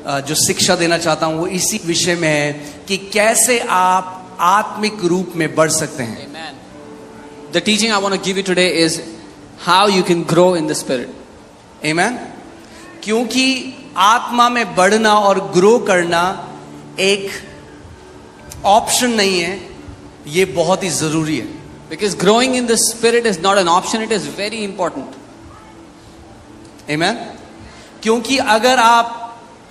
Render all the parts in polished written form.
जो शिक्षा देना चाहता हूं वो इसी विषय में है कि कैसे आप आत्मिक रूप में बढ़ सकते हैं. Amen. The teaching I want to give you today is how you can grow in the spirit. Amen. क्योंकि आत्मा में बढ़ना और ग्रो करना एक ऑप्शन नहीं है, ये बहुत ही जरूरी है. Because growing in the spirit is not an option, it is very important. Amen. क्योंकि अगर आप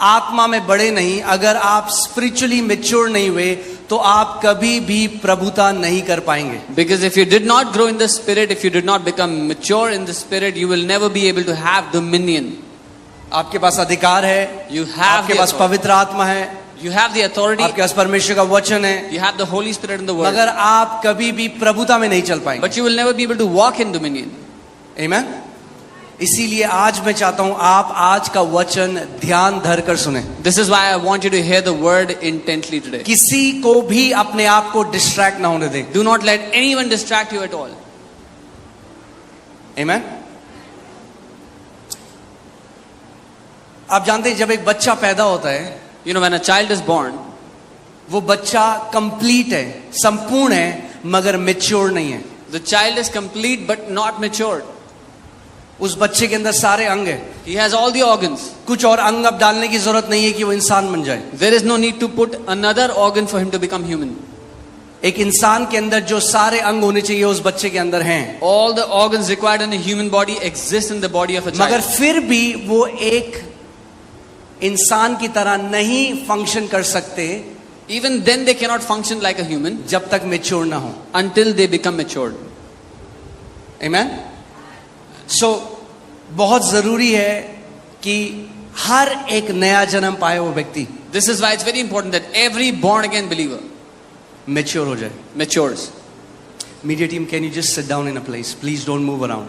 आत्मा में बढ़े नहीं, अगर आप स्पिरिचुअली मैच्योर नहीं हुए, तो आप कभी भी प्रभुता नहीं कर पाएंगे. Because if you did not grow in the spirit, if you did not become mature in the spirit, you will never be able to have dominion. आपके पास अधिकार है, You have आपके the पास authority. पवित्र आत्मा है, You have the authority. आपके पास परमेश्वर का वचन है, You have the Holy Spirit in the Word. मगर आप कभी भी प्रभुता में नहीं चल पाएंगे. But you will never be able to walk in dominion. Amen. इसीलिए आज मैं चाहता हूं आप आज का वचन ध्यान धर कर सुने. This is why I want you to hear the word intently today. किसी को भी अपने आप को डिस्ट्रैक्ट ना होने दें. Do not let anyone distract you at all. Amen. आप जानते हैं जब एक बच्चा पैदा होता है, You know, when a child is born, वो बच्चा कंप्लीट है, संपूर्ण है, मगर मैच्योर नहीं है. the child is complete but not matured. उस बच्चे के अंदर सारे अंग है. He has all the organs. कुछ और अंग अब डालने की जरूरत नहीं है कि वो इंसान बन जाए. There is no need to put another organ for him to become human. एक इंसान के अंदर जो सारे अंग होने चाहिए उस बच्चे के अंदर हैं. All the organs required in a human body exist in the body of a मगर child. फिर भी वो एक इंसान की तरह नहीं फंक्शन कर सकते Even then they cannot function like a human जब तक मैच्योर ना हो. until they become matured. Amen. So बहुत जरूरी है कि हर एक नया जन्म पाए वो व्यक्ति This is why it's very important that every born again believer mature हो जाए. matures. Media team, can you just sit down in a place? Please don't move around.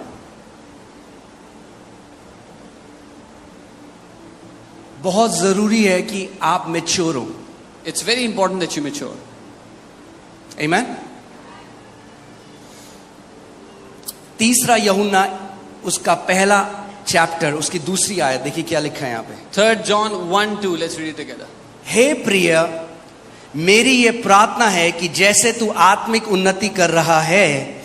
बहुत जरूरी है कि आप मैच्योर हो. It's very important that you mature. Amen. तीसरा यूहन्ना उसका पहला चैप्टर उसकी दूसरी आयत देखिए क्या लिखा है यहाँ पे. 3 John 1:2. Let's read it together. हे प्रिय, मेरी ये प्रार्थना है कि जैसे तू आत्मिक उन्नति कर रहा है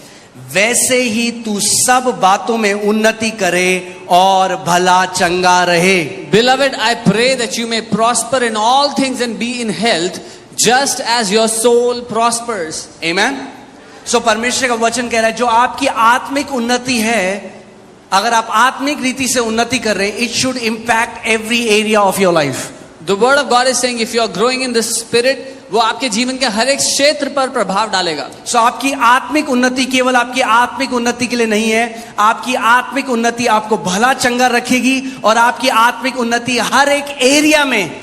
वैसे ही तू सब बातों में उन्नति करे और भला चंगा रहे. Beloved, I pray that you may prosper in all things and be in health, just as your soul prospers. Amen. So परमेश्वर का वचन कह रहा है जो आपकी आत्मिक उन्नति है, अगर आप आत्मिक रीति से उन्नति कर रहे हैं, it should impact every area of your life. The word of God is saying if you are growing in the spirit, वो आपके जीवन के हर एक क्षेत्र पर प्रभाव डालेगा. So आपकी आत्मिक उन्नति केवल आपकी आत्मिक उन्नति के लिए नहीं है, आपकी आत्मिक उन्नति आपको भला चंगा रखेगी और आपकी आत्मिक उन्नति हर एक एरिया में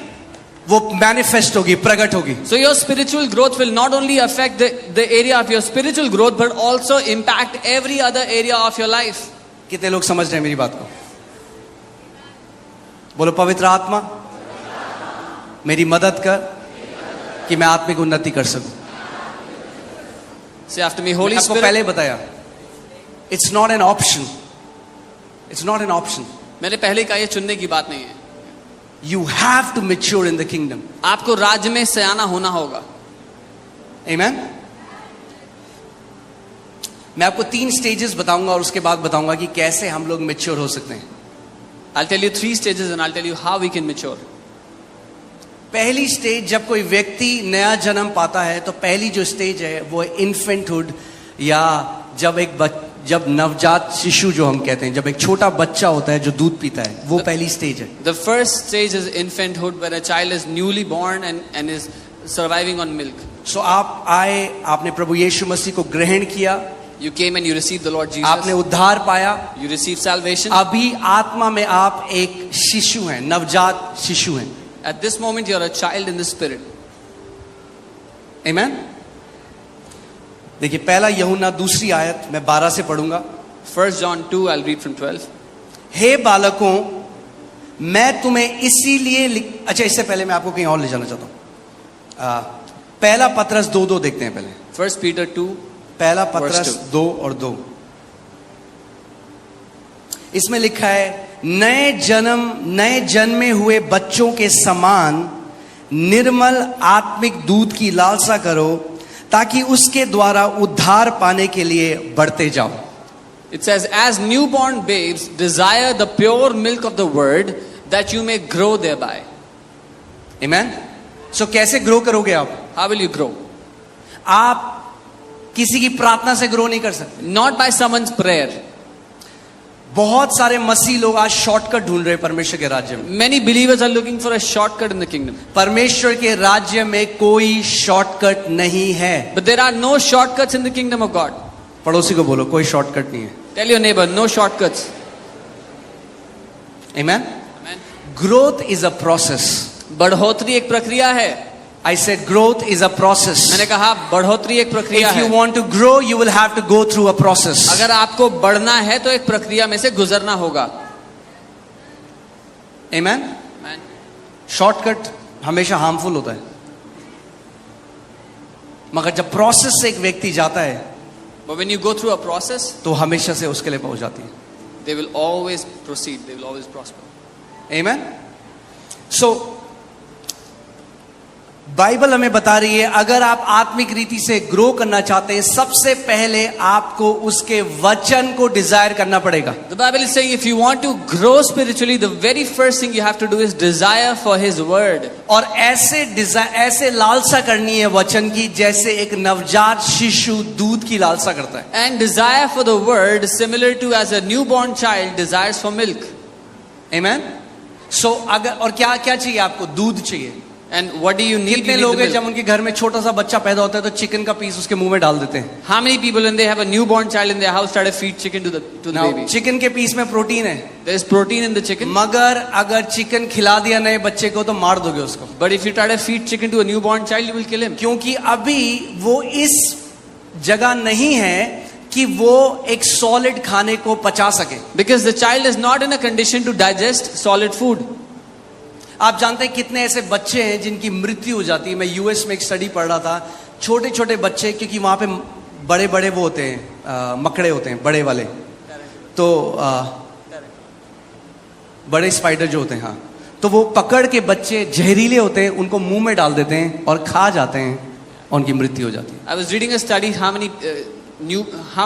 वो मैनिफेस्ट होगी, प्रकट होगी. So your spiritual growth will not only affect the area of your spiritual growth but also impact every other area of your life. कितने लोग समझ रहे हैं मेरी बात को? बोलो पवित्र आत्मा मेरी मदद कर कि मैं आत्मिक उन्नति कर सकूं. Say after me, Holy आपको Spirit. पहले बताया, it's not an option. It's not an option. मैंने पहले कहा ये चुनने की बात नहीं है. You have to mature in the kingdom. आपको राज्य में सयाना होना होगा. Amen. मैं आपको 3 स्टेजेस बताऊंगा और उसके बाद बताऊंगा कि कैसे हम लोग मैच्योर हो सकते हैं. I'll tell you 3 stages and I'll tell you how we can mature. पहली स्टेज जब कोई व्यक्ति नया जन्म पाता है तो पहली जो स्टेज है वो इन्फेंटहुड, या जब नवजात शिशु जो हम कहते हैं, जब एक छोटा बच्चा होता है जो दूध पीता है, वो पहली स्टेज है. The first stage is infanthood, where a child is newly born and is surviving on milk. So आप आए, आपने प्रभु यीशु मसीह को ग्रहण किया, You came and you received the Lord Jesus. आपने उद्धार पाया, You received salvation. अभी आत्मा में आप एक शिशु हैं, नवजात शिशु हैं. At this moment, you are a child in the spirit. Amen. देखिए पहला यूहन्ना दूसरी आयत मैं 12 से पढ़ूंगा. 1 John 2, I'll read from 12. हे बालकों, मैं तुम्हें इसीलिए अच्छा इससे पहले मैं आपको कहीं और ले जाना चाहता हूं. पहला पत्रस 2:2 देखते हैं पहले. 1 Peter 2. पहला पत्रस 2 और 2. इसमें लिखा है नए जन्मे हुए बच्चों के समान निर्मल आत्मिक दूध की लालसा करो, ताकि उसके द्वारा उद्धार पाने के लिए बढ़ते जाओ. It says, as newborn babes, desire the pure milk of the word, that you may grow thereby. Amen. So कैसे ग्रो करोगे आप? How will you grow? आप किसी की प्रार्थना से ग्रो नहीं कर सकते. Not by someone's prayer. बहुत सारे मसीह लोग आज शॉर्टकट ढूंढ रहे हैं परमेश्वर के राज्य में. Many believers are looking for a shortcut in the kingdom. परमेश्वर के राज्य में कोई शॉर्टकट नहीं है. But there are no shortcuts in the kingdom of God. पड़ोसी को बोलो, कोई शॉर्टकट नहीं है. Tell your neighbor, no shortcuts. Amen. Amen. Growth is a process. बढ़ोतरी एक प्रक्रिया है. I said growth is a process. मैंने कहा बढ़ोतरी एक प्रक्रिया If है. you want to grow, you will have to go through a process. अगर आपको बढ़ना है तो एक प्रक्रिया में से गुजरना होगा. Amen. Amen. शॉर्टकट हमेशा हार्मफुल होता है, मगर जब प्रोसेस से एक व्यक्ति जाता है But when you go through a process, तो हमेशा से उसके लिए पहुंच जाती है. they will always proceed. They will always prosper. Amen. So Bible हमें बता रही है, अगर आप आत्मिक रीति से ग्रो करना चाहते हैं, सबसे पहले आपको उसके वचन को डिजायर करना पड़ेगा. The Bible is saying if you want to grow spiritually, the very first thing you have to do is desire for His word. और ऐसे लालसा करनी है वचन की, जैसे एक नवजात शिशु दूध की लालसा करता है. And desire for the word similar to as a newborn child desires for milk. Amen. So अगर और क्या क्या चाहिए आपको? दूध चाहिए. And what do you need? कितने You need लोग the हैं जब milk. उनके घर में छोटा सा बच्चा पैदा होता है तो चिकन का पीस उसके मुंह में डाल देते हैं. How many people when they have a newborn child in their house try to feed chicken to the baby? Chicken के पीस में प्रोटीन है, There is protein in the chicken. मगर अगर चिकन खिला दिया नए बच्चे को तो मार दोगे उसको, But if you try to feed chicken to a newborn child, you will kill him. क्योंकि अभी वो इस जगह नहीं है कि वो एक सॉलिड खाने को पचा सके. Because the child is not in a condition to digest solid food. आप जानते हैं कितने ऐसे बच्चे हैं जिनकी मृत्यु हो जाती है. मैं यूएस में एक स्टडी पढ़ रहा था, छोटे छोटे बच्चे, क्योंकि वहां पे बड़े बड़े वो होते हैं, मकड़े होते हैं बड़े वाले, तो बड़े स्पाइडर जो होते हैं, हाँ, तो वो पकड़ के बच्चे जहरीले होते हैं, उनको मुंह में डाल देते हैं और खा जाते हैं और उनकी मृत्यु हो जाती है. I was reading a study how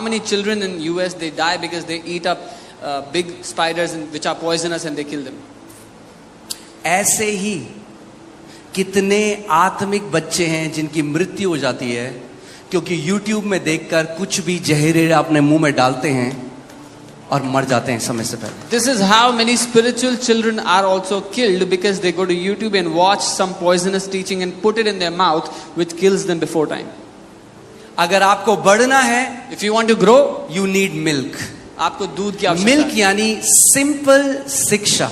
many children in US they die because they eat up big spiders which are poisonous and they kill them. ऐसे ही कितने आत्मिक बच्चे हैं जिनकी मृत्यु हो जाती है क्योंकि YouTube में देखकर कुछ भी जहरीला अपने मुंह में डालते हैं और मर जाते हैं समय से पहले. This is how many spiritual children are also killed because they go to YouTube and watch some poisonous teaching and put it in their mouth which kills them before time. अगर आपको बढ़ना है, If you want to grow, you need milk. आपको दूध की आवश्यकता milk है. यानी सिंपल शिक्षा.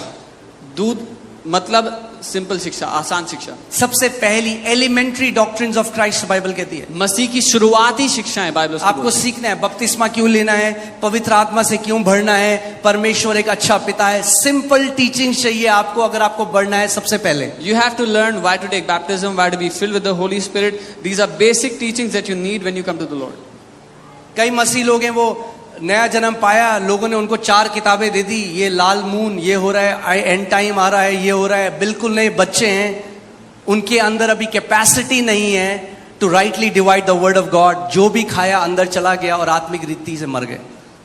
दूध मतलब सिंपल शिक्षा, आसान शिक्षा. सबसे पहली elementary doctrines of Christ Bible कहती है. मसीह की शुरुआती शिक्षाएं बाइबल उसको आपको बोलती है. सीखना है बपतिस्मा क्यों लेना है, पवित्र आत्मा से क्यों भरना है, परमेश्वर एक अच्छा पिता है. सिंपल टीचिंग चाहिए आपको अगर आपको बढ़ना है. सबसे पहले You have to learn why to take baptism, why to be filled with the Holy Spirit. These are basic teachings that you need when you come to the Lord. कई मसीह लोग हैं, वो नया जन्म पाया, लोगों ने उनको 4 किताबें दे दी, ये लाल मून, ये हो रहा है, एंड टाइम आ रहा है, ये हो रहा है. बिल्कुल नहीं. बच्चे हैं, उनके अंदर अभी कैपेसिटी नहीं है to rightly divide the word of God. जो भी खाया अंदर चला गया और आत्मिक रीति से मर गए.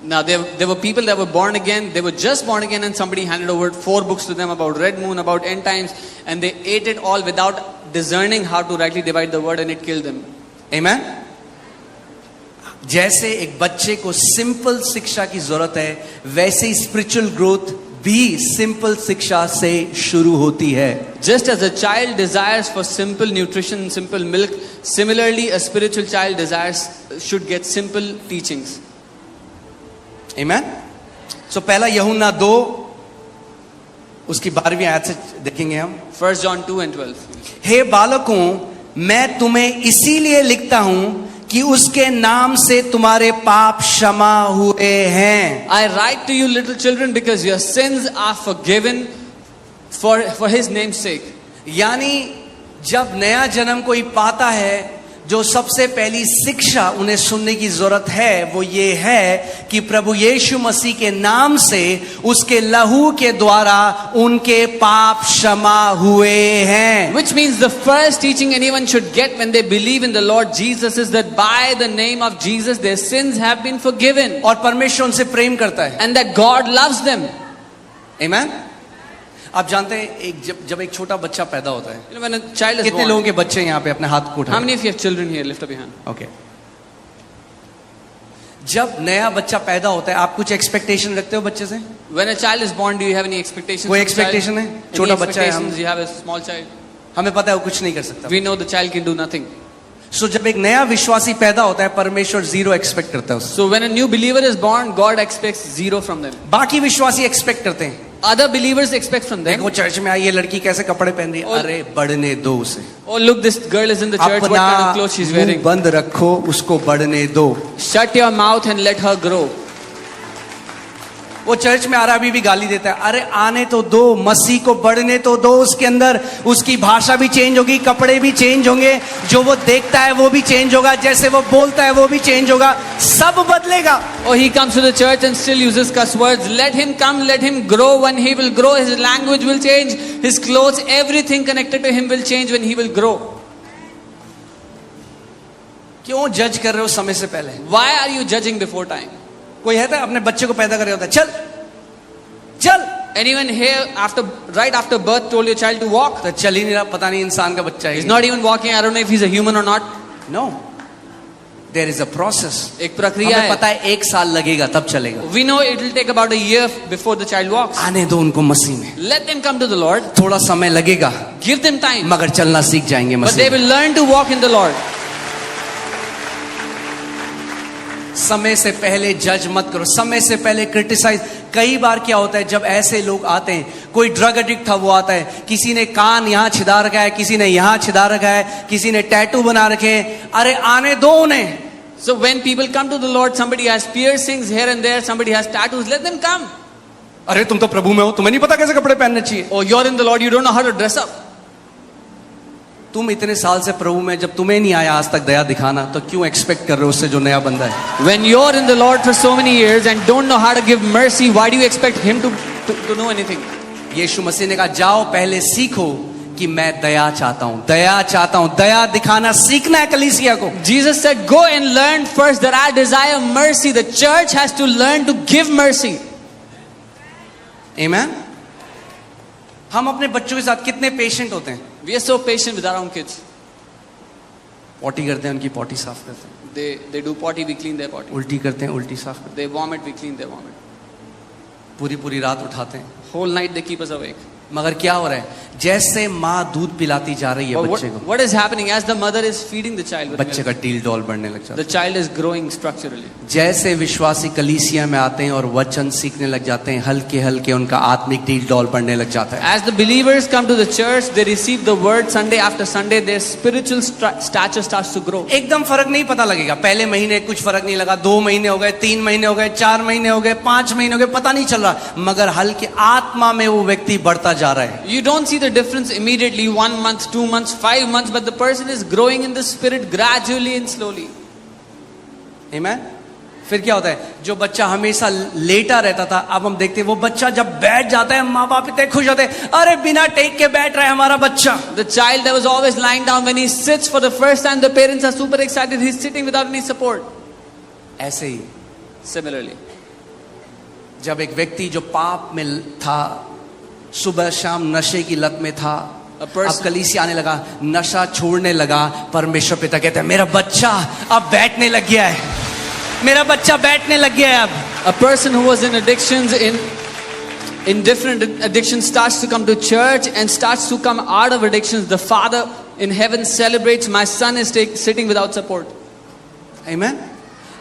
Now there were people that were born again. They were just born again, and somebody handed over 4 books to them about red moon, about end times, and they ate it all without discerning how to rightly divide the word, and it killed them. Amen. जैसे एक बच्चे को simple शिक्षा की जरूरत है, वैसे ही spiritual growth भी सिंपल शिक्षा से शुरू होती है. Just as a child desires for simple nutrition, simple milk, similarly a spiritual child should get simple teachings. Amen. So पहला यूहन्ना 2 उसकी 12वीं आयत से देखेंगे हम. 1 John 2 and 12. हे बालकों, मैं तुम्हें इसीलिए लिखता हूं कि उसके नाम से तुम्हारे पाप क्षमा हुए हैं. I write to you little children because your sins are forgiven for his name's sake. यानी जब नया जन्म कोई पाता है जो सबसे पहली शिक्षा उन्हें सुनने की जरूरत है वो ये है कि प्रभु यीशु मसीह के नाम से, उसके लहू के द्वारा उनके पाप क्षमा हुए हैं. Which means the first teaching anyone should get when they believe in the Lord Jesus is that by the name of Jesus their sins have been forgiven. और परमेश्वर उनसे प्रेम करता है. And that God loves them. Amen? आप जानते हैं जब एक छोटा बच्चा पैदा होता है, You know, when a child is कितने born, लोगों के बच्चे यहाँ पे अपने हाथ को how उठाएं? many of you have children here? Lift up your hand. Okay. जब नया बच्चा पैदा होता है, आप कुछ एक्सपेक्टेशन रखते हो बच्चे से? When a child is born, do you have any expectations? कोई from the child? expectation है? Any छोटा बच्चा है हम. expectations you have as a small child? हमें पता है वो कुछ नहीं कर सकता. We know the child can do nothing. सो जब एक नया विश्वासी पैदा होता है, परमेश्वर जीरो एक्सपेक्ट करता है उससे. So when a new believer is born, God expects zero from them. बाकी विश्वासी एक्सपेक्ट करते हैं. Other believers expect from them. देखो चर्च में आई, ये लड़की कैसे कपड़े पहन रही है, और- अरे बढ़ने दो उसे. Oh, look, this girl is in the church. What अपना kind of clothes she's मुंह wearing? बंद रखो, उसको बढ़ने दो. Shut your mouth and let her grow. वो चर्च में आ रहा, अभी भी गाली देता है. अरे आने तो दो, मसीह को बढ़ने तो दो. उसके अंदर उसकी भाषा भी चेंज होगी, कपड़े भी चेंज होंगे, जो वो देखता है वो भी चेंज होगा, जैसे वो बोलता है वो भी चेंज होगा, सब बदलेगा. Oh, he comes to the church and still uses cuss words. Let him come, let him grow. When he will grow, his language will change. His clothes, everything connected to him will change when he will grow. क्यों जज कर रहे हो समय से पहले? Why are you judging before time? कोई है तो अपने बच्चे को पैदा कर रहा होता है, चल चल, Anyone here right after birth told your child to walk? तो चल ही नहीं रहा, पता नहीं इंसान का बच्चा He's है. not even walking. I don't know if he's a human or not. No, there is a process. एक प्रक्रिया हमें है. पता है 1 साल लगेगा तब चलेगा. We know it will take about a year before the child walks. आने दो उनको मसीह में, Let them come to the Lord. थोड़ा समय लगेगा, Give them time. मगर चलना सीख जाएंगे But they मसीह में. will learn to walk in the Lord. समय से पहले जज मत करो, समय से पहले क्रिटिसाइज. कई बार क्या होता है, जब ऐसे लोग आते हैं, कोई ड्रग एडिक्ट था वो आता है, किसी ने कान यहाँ छिदा रखा है, किसी ने यहाँ छिदा रखा है, किसी ने टैटू बना रखे हैं, अरे आने दो उन्हें. So when people come to the Lord, somebody has piercings here and there, somebody has tattoos, let them come. अरे तुम तो प्रभु में हो, तुम्हें नहीं पता कैसे कपड़े पहनने चाहिए. Oh, you're in the Lord, you don't know how to dress up. तुम इतने साल से प्रभु में, जब तुम्हें नहीं आया आज तक दया दिखाना, तो क्यों एक्सपेक्ट कर रहे हो उससे जो नया बंदा है. When you're in the Lord for so many years and don't know how to give mercy, why do you expect Him to know anything? यीशु मसीह ने कहा, जाओ पहले सीखो कि मैं दया चाहता हूं, दया चाहता हूं. दया दिखाना सीखना है कलीसिया को. Jesus said, go and learn first that I desire mercy. The church has to learn to give mercy. आमीन. हम अपने बच्चों के साथ कितने पेशेंट होते हैं. We are so patient with our own kids. Potty करते हैं, उनकी पॉटी साफ करते हैं. They do potty, we clean their potty. उल्टी करते हैं, उल्टी साफ करते They vomit, we clean their vomit. हैं. पूरी पूरी रात उठाते हैं. Whole night they keep us awake. मगर क्या हो रहा है, जैसे माँ दूध पिलाती जा रही है But बच्चे को, what is happening as the mother is feeding the child with बच्चे milk, का टील डॉल बढ़ने लग जाता the child is growing structurally. है. जैसे विश्वासी कलीसिया में आते हैं और वचन सीखने लग जाते हैं, हल्के हल्के उनका आत्मिक टील डॉल बढ़ने लग जाता है. As the believers come to the church, they receive the word Sunday after Sunday, their spiritual stature starts to grow. एकदम फर्क नहीं पता लगेगा. पहले महीने कुछ फर्क नहीं लगा, 2 महीने हो गए, 3 महीने हो गए, 4 महीने हो गए, 5 महीने हो गए, पता नहीं चल रहा. मगर हल्के आत्मा में वो व्यक्ति बढ़ता जा रहा है. You don't see the difference immediately, 1 month, 2 months, 5 months, but the person is growing in the spirit gradually and slowly. आमीन. फिर क्या होता है, जो बच्चा हमेशा लेटा रहता था, अब हम देखते हैं वो बच्चा जब बैठ जाता है, माँ बाप इतने खुश होते हैं, अरे बिना टेक के बैठ रहा है हमारा बच्चा. The child that was always lying down, when he sits for the first time, the parents are super excited. He's sitting without any support. ऐसे ही Similarly, जब एक व्यक्ति जो पाप में था, सुबह शाम नशे की लत में था, A person- अब कलीसिया आने लगा, नशा छोड़ने लगा, परमेश्वर पिता कहते हैं मेरा बच्चा अब बैठने लग गया है, मेरा बच्चा बैठने लग गया है. अब a person who was in addictions, in different addictions, starts to come to church and starts to come out of addictions. The Father in heaven celebrates, my son is sitting without support. आमीन.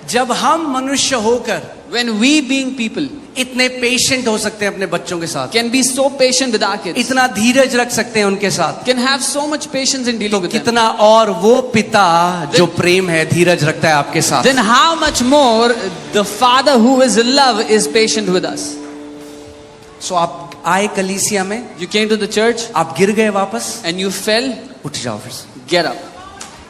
जब हम मनुष्य होकर When we being people इतने patient हो सकते हैं अपने बच्चों के साथ, can be so patient with our kids, इतना धीरज रख सकते हैं उनके साथ, can have so much patience in dealing with them, कितना और वो पिता जो प्रेम है धीरज रखता है आपके साथ. then how much more the Father who is love is patient with us. सो आप आए कलीसिया में, You came to the church आप गिर गए वापस, and you fell, उठ जाओ फिर से. get up.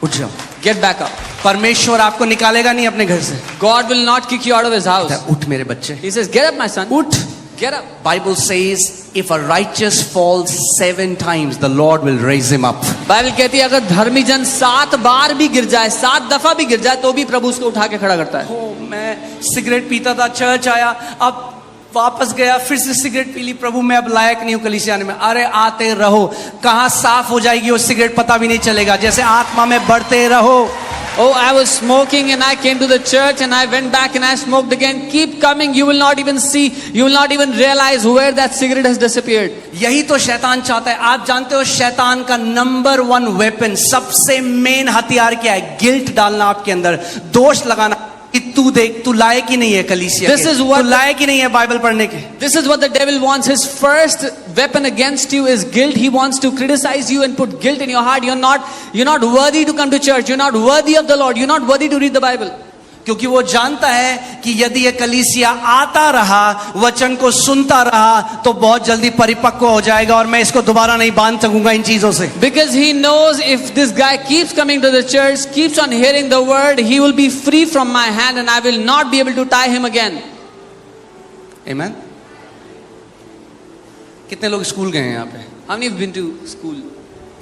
उठ जाओ। Get back up. परमेश्वर आपको निकालेगा नहीं अपने घर से। God will not kick you out of his house. उठ मेरे बच्चे, He says, get up, my son. उठ। Get up. Bible says if a righteous falls 7 times, the Lord will raise him up. Bible कहती है अगर धर्मी जन 7 बार भी गिर जाए, 7 दफा भी गिर जाए, तो भी प्रभु उसको उठा के खड़ा करता है। ओ, मैं सिगरेट पीता था, चर्च आया, अब वापस गया, फिर से सिगरेट पी ली, प्रभु मैं अब लायक नहीं हूं कलीसिया आने में। अरे आते रहो, कहां साफ हो जाएगी वो सिगरेट पता भी नहीं चलेगा। जैसे आत्मा में बढ़ते रहो। Oh, I was smoking and I came to the church and I went back and I smoked again. Keep coming. You will not even see, you will not even realize where that cigarette has disappeared. यही तो शैतान चाहता है। आप जानते हो शैतान का नंबर 1 वेपन, सबसे मेन हथियार क्या है? गिल्ट डालना आपके अंदर, दोष लगाना कि तू देख, तू लायक ही नहीं है कलीसिया This के, is what- तू लायक ही नहीं है बाइबल पढ़ने के। This is what the devil wants. His first weapon against you is guilt. He wants to criticize you and put guilt in your heart. You're not worthy to come to church. You're not worthy of the Lord. You're not worthy to read the Bible. क्योंकि वो जानता है कि यदि ये कलीसिया आता रहा, वचन को सुनता रहा, तो बहुत जल्दी परिपक्व हो जाएगा और मैं इसको दोबारा नहीं बांध सकूंगा इन चीजों से। Because he knows if this guy keeps coming to the church, keeps on hearing the word, he will be free from my hand and I will not be able to tie him again. Amen? कितने लोग school गए हैं यहाँ पे? How many have been to school?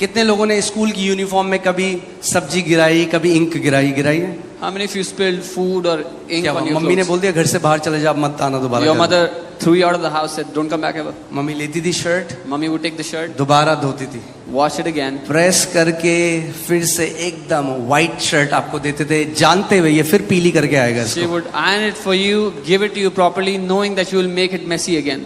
कितने लोगों ने school की यूनिफॉर्म में कभी सब्जी गिराई, कभी इंक गिराई है? How many of you spilled food or ink क्या on your मम्मी ने clothes? बोल दिया घर से बाहर चले जा, अब मत आना दोबारा। Your घर। mother threw you out of the house, said, don't come back ever. Mummy लेती थी shirt, Mommy would take the shirt, दोबारा धोती थी, wash it again, प्रेस करके फिर से एकदम व्हाइट शर्ट आपको देते थे, जानते हुए ये फिर पीली करके आएगा she इसको। would iron it for you, give it to you properly, knowing that you will make it messy again.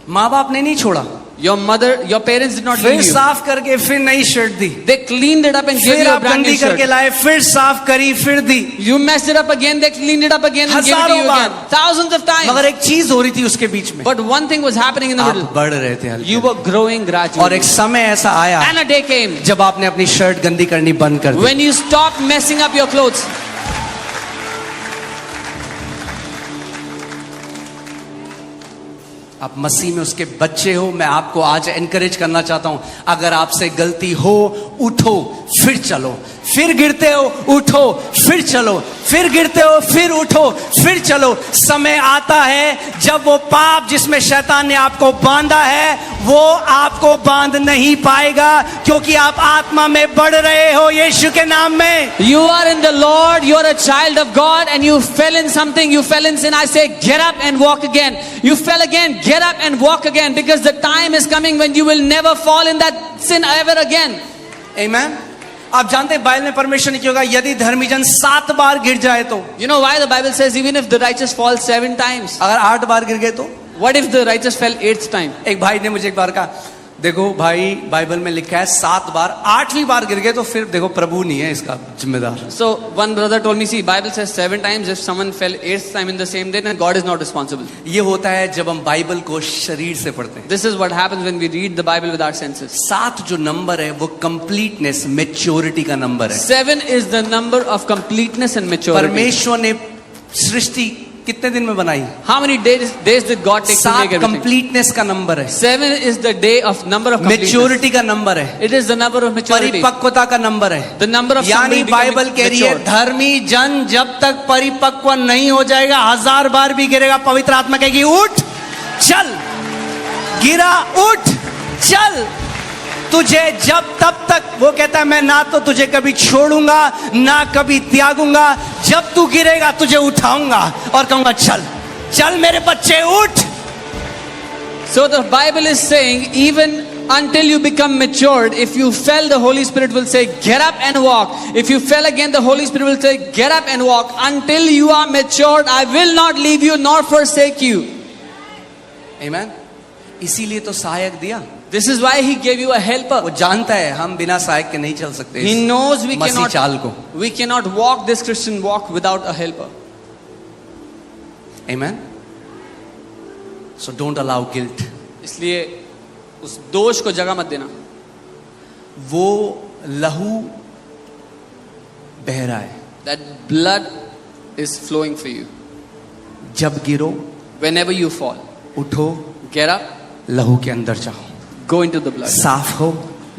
माँ बाप ने नहीं छोड़ा, Your parents did not फिर leave you. साफ करके फिर नई shirt the, They cleaned it up and gave फिर you a आप brand new गंदी करके shirt. लाए, फिर साफ करी, फिर दी। You messed it up again, they cleaned it up again and gave it to हजारों you bar. again. Thousands of times. मगर एक चीज हो रही थी उसके बीच में, But one thing was happening in the आप middle. बढ़ रहे थे हल्के। You were growing और gradually. एक समय ऐसा आया And a day came जब आपने अपनी शर्ट गंदी करनी बंद कर दी। when you stopped messing up your clothes. आप मसीह में उसके बच्चे हो। मैं आपको आज एनकरेज करना चाहता हूं, अगर आपसे गलती हो, उठो फिर चलो। फिर गिरते हो, उठो फिर चलो। फिर गिरते हो, फिर उठो फिर चलो। समय आता है जब वो पाप जिसमें शैतान ने आपको बांधा है, वो आपको बांध नहीं पाएगा, क्योंकि आप आत्मा में बढ़ रहे हो यीशु के नाम में। You are in the Lord, you are a child of God and you fell in something, you fell in sin. I say get up and walk again. You fell again, get up and walk again, because the time is coming when you will never fall in that sin ever again. Amen? आप जानते हैं Bible में परमेश्वर ने क्या होगा यदि धर्मी जन 7 बार गिर जाए तो? You know why the Bible says even if the righteous fall 7 times? अगर 8 बार गिर गए तो? What if the righteous fell 8th time? एक भाई ने मुझे एक बार कहा, देखो भाई बाइबल में लिखा है 7 बार, 8वीं बार गिर गए तो फिर देखो प्रभु नहीं है इसका जिम्मेदार। So one brother told me, see, Bible says 7 times. If someone fell 8th time in the same day, then God is not responsible. ये होता है जब हम बाइबल को शरीर से पढ़ते हैं। This is what happens when we read the Bible with our senses. 7 जो नंबर है वो कंप्लीटनेस, मैच्योरिटी का नंबर है। 7 is the number of completeness and maturity. परमेश्वर ने सृष्टि कितने दिन में बनाई? How many days did God take to 7 make everything? Completeness का नंबर है, 7 is the day of number of completeness. Maturity का नंबर है, It is the number of maturity. परिपक्वता का नंबर है। The number of यानी somebody बाइबल becoming कह रही है mature. धर्मी जन जब तक परिपक्व नहीं हो जाएगा, 1000 बार भी गिरेगा, पवित्र आत्मा कहेगी उठ चल, गिरा उठ चल। तुझे जब तब तक वो कहता है मैं ना तो तुझे कभी छोड़ूंगा ना कभी त्यागूंगा, जब तू गिरेगा तुझे उठाऊंगा और कहूंगा चल चल मेरे बच्चे उठ। So the Bible is saying even until you become matured, if you fell, the Holy Spirit will say get up and walk. If you fell again, the Holy Spirit will say get up and walk. Until you are matured, I will not leave you nor forsake you. Amen? इसीलिए तो सहायक दिया। This is why he gave you a helper. वो जानता है हम बिना सहायक के नहीं चल सकते He knows we मसीह चाल को। cannot walk this Christian walk without a helper. Amen? So don't allow guilt. इसलिए उस दोष को जगह मत देना। वो लहू बह रहा है, That blood is flowing for you. जब गिरो Whenever you fall, उठो, get up, लहू के अंदर जाओ, go into the blood, साफ हो,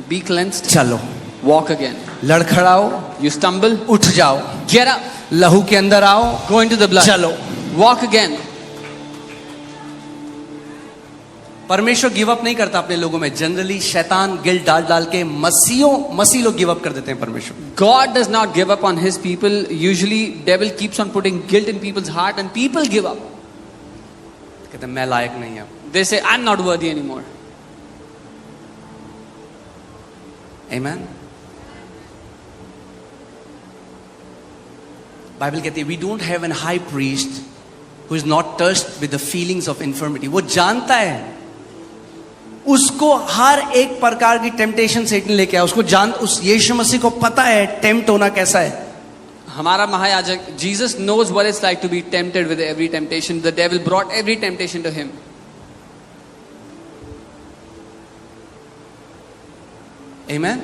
be cleansed, चलो। walk again. लड़खड़ाओ, You stumble, उठ जाओ, get up, लहू के अंदर आओ, go into the blood, चलो। walk again. परमेश्वर गिव अप नहीं करता अपने लोगों में। जनरली शैतान गिल्ट डाल डाल के मसीह लोग गिव अप कर देते हैं परमेश्वर। God does not give up on his people. Usually devil keeps on putting guilt in people's heart and people give up. कहते हैं मैं लायक नहीं हूं। They say, I'm not worthy anymore. Amen. Bible कहती है we don't have an high priest who is not touched with the feelings of infirmity. वो जानता है, उसको हर एक प्रकार की टेम्पटेशन सेटन लेके आया, उस यीशु मसीह को पता है टेम्प्ट होना कैसा है। हमारा महायाजक Jesus knows what it's like to be tempted with every temptation. The devil brought every temptation to him. Amen.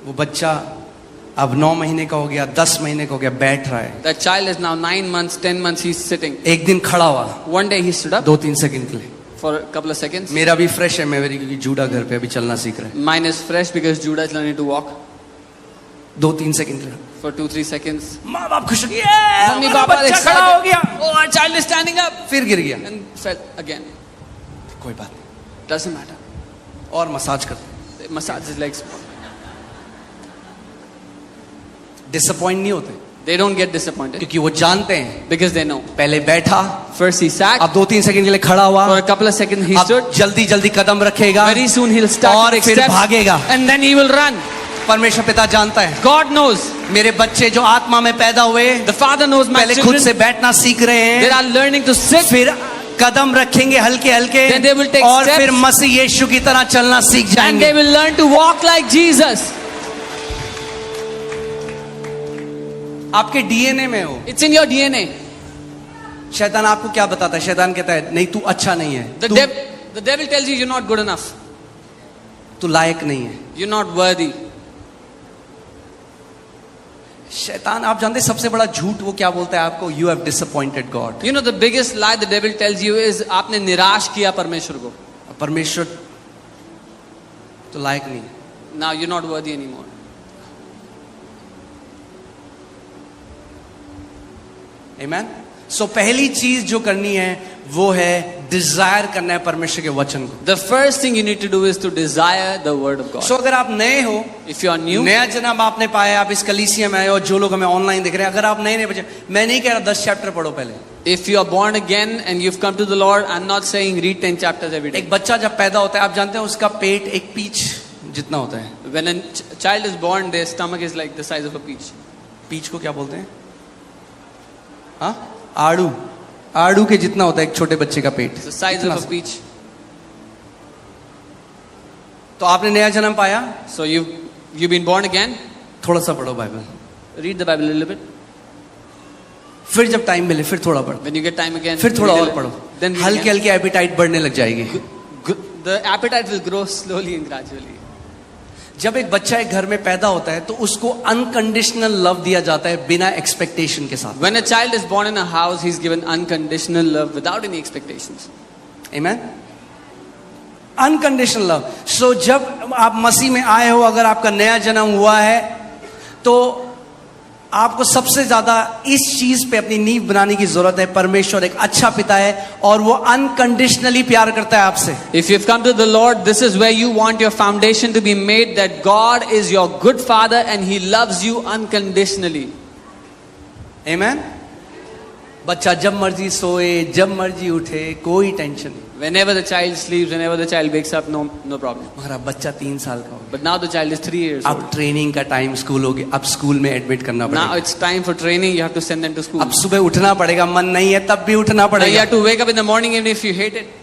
वो बच्चा अब 9 महीने का हो गया, 10 महीने का हो गया, बैठ रहा है। That child is now 9 months, 10 months, he's sitting. एक दिन खड़ा हुआ, One day he stood up 2-3 second के लिए। for a couple of seconds. मेरा भी फ्रेश है, मेरी क्योंकि जूडा घर पे अभी चलना सीख रहा है। Mine is fresh because Judah is learning to walk 2-3 second के लिए for 2-3 seconds. माँ बाप खुश हो गए, Mummy, हमारा Papa are बच्चा खड़ा हो गया। excited. Oh, our child is standing up. फिर गिर गया, And fell again. कोई बात नहीं, Doesn't matter. और मसाज करते। They massage his legs. Disappoint नहीं होते They don't get disappointed क्योंकि वो जानते हैं because they know. पहले बैठा, First he sat. अब 2-3 सेकंड के लिए खड़ा हुआ, For a couple of seconds he अब stood. जल्दी जल्दी कदम रखेगा, Very soon he'll start और to take फिर steps. भागेगा। And then he will run. परमेश्वर पिता जानता है God knows. मेरे बच्चे जो आत्मा में पैदा हुए The Father knows my पहले खुद children. से बैठना सीख रहे They हैं, are learning to sit. फिर कदम रखेंगे हल्के हल्के, Then they will take और steps. फिर मसीह यीशु की तरह चलना सीख And जाएंगे। they will learn to walk like Jesus. आपके डीएनए में हो। It's in your DNA. शैतान आपको क्या बताता है? शैतान कहता है नहीं, तू अच्छा नहीं है, The devil tells you you're not good enough. तू लायक नहीं है। You're not worthy. शैतान आप जानते हैं सबसे बड़ा झूठ वो क्या बोलता है आपको? You have disappointed God. You know the biggest lie the devil tells you is आपने निराश किया परमेश्वर को. परमेश्वर तो लायक नहीं है। Now you're not worthy anymore. Amen? So पहली चीज जो करनी है वो है डिजायर करना है परमेश्वर के वचन को। The first thing you need to do is to desire the word of God. So अगर आप नए हो, If you are new, नया जन्म आपने पाया, आप इस कलीसिया में आए हो, जो लोग हमें ऑनलाइन देख रहे हैं, अगर आप नए बच्चे, मैं नहीं कह रहा 10 चैप्टर पढ़ो पहले। if you are born again and you've come to the Lord, I'm not saying read 10 chapters every day. एक बच्चा जब पैदा होता है, आप जानते हैं उसका पेट एक पीच जितना होता है। When a child is born, their stomach is like the size of a peach. Peach को क्या बोलते हैं? हाँ, आड़ू। आड़ू के जितना होता है एक छोटे बच्चे का पेट। It's the size इतना of a सा। peach. तो आपने नया जन्म पाया, So you've been born again. थोड़ा सा पढ़ो Bible, Read the Bible a little bit. फिर जब टाइम मिले फिर थोड़ा पढ़ो, When you get time again, फिर थोड़ा read a और little. पढ़ो, Then read हल्के again. हल्के एपिटाइट बढ़ने लग जाएगी। The appetite will grow slowly and gradually. जब एक बच्चा एक घर में पैदा होता है तो उसको अनकंडीशनल लव दिया जाता है बिना एक्सपेक्टेशन के साथ। When a child is born in a house, he's given unconditional love without any expectations. Amen? Unconditional love. So जब आप मसीह में आए हो, अगर आपका नया जन्म हुआ है, तो आपको सबसे ज्यादा इस चीज पे अपनी नींव बनाने की जरूरत है। परमेश्वर एक अच्छा पिता है और वो अनकंडीशनली प्यार करता है आपसे। If you've come to the Lord, this is where you want your foundation to be made, that God is your good father and he loves you unconditionally. Amen? बच्चा जब मर्जी सोए, जब मर्जी उठे, कोई टेंशन नहीं। Whenever the child sleeps, whenever the child wakes up, no problem. हमारा बच्चा 3 साल का हो गया, But now the child is 3 years अब old. ट्रेनिंग का टाइम स्कूल हो गया, अब स्कूल में एडमिट करना Now पड़ेगा। it's time for training, you have to send them to school. अब सुबह उठना पड़ेगा, मन नहीं है तब भी उठना Now you पड़ेगा। have to wake up in the morning even if you hate it.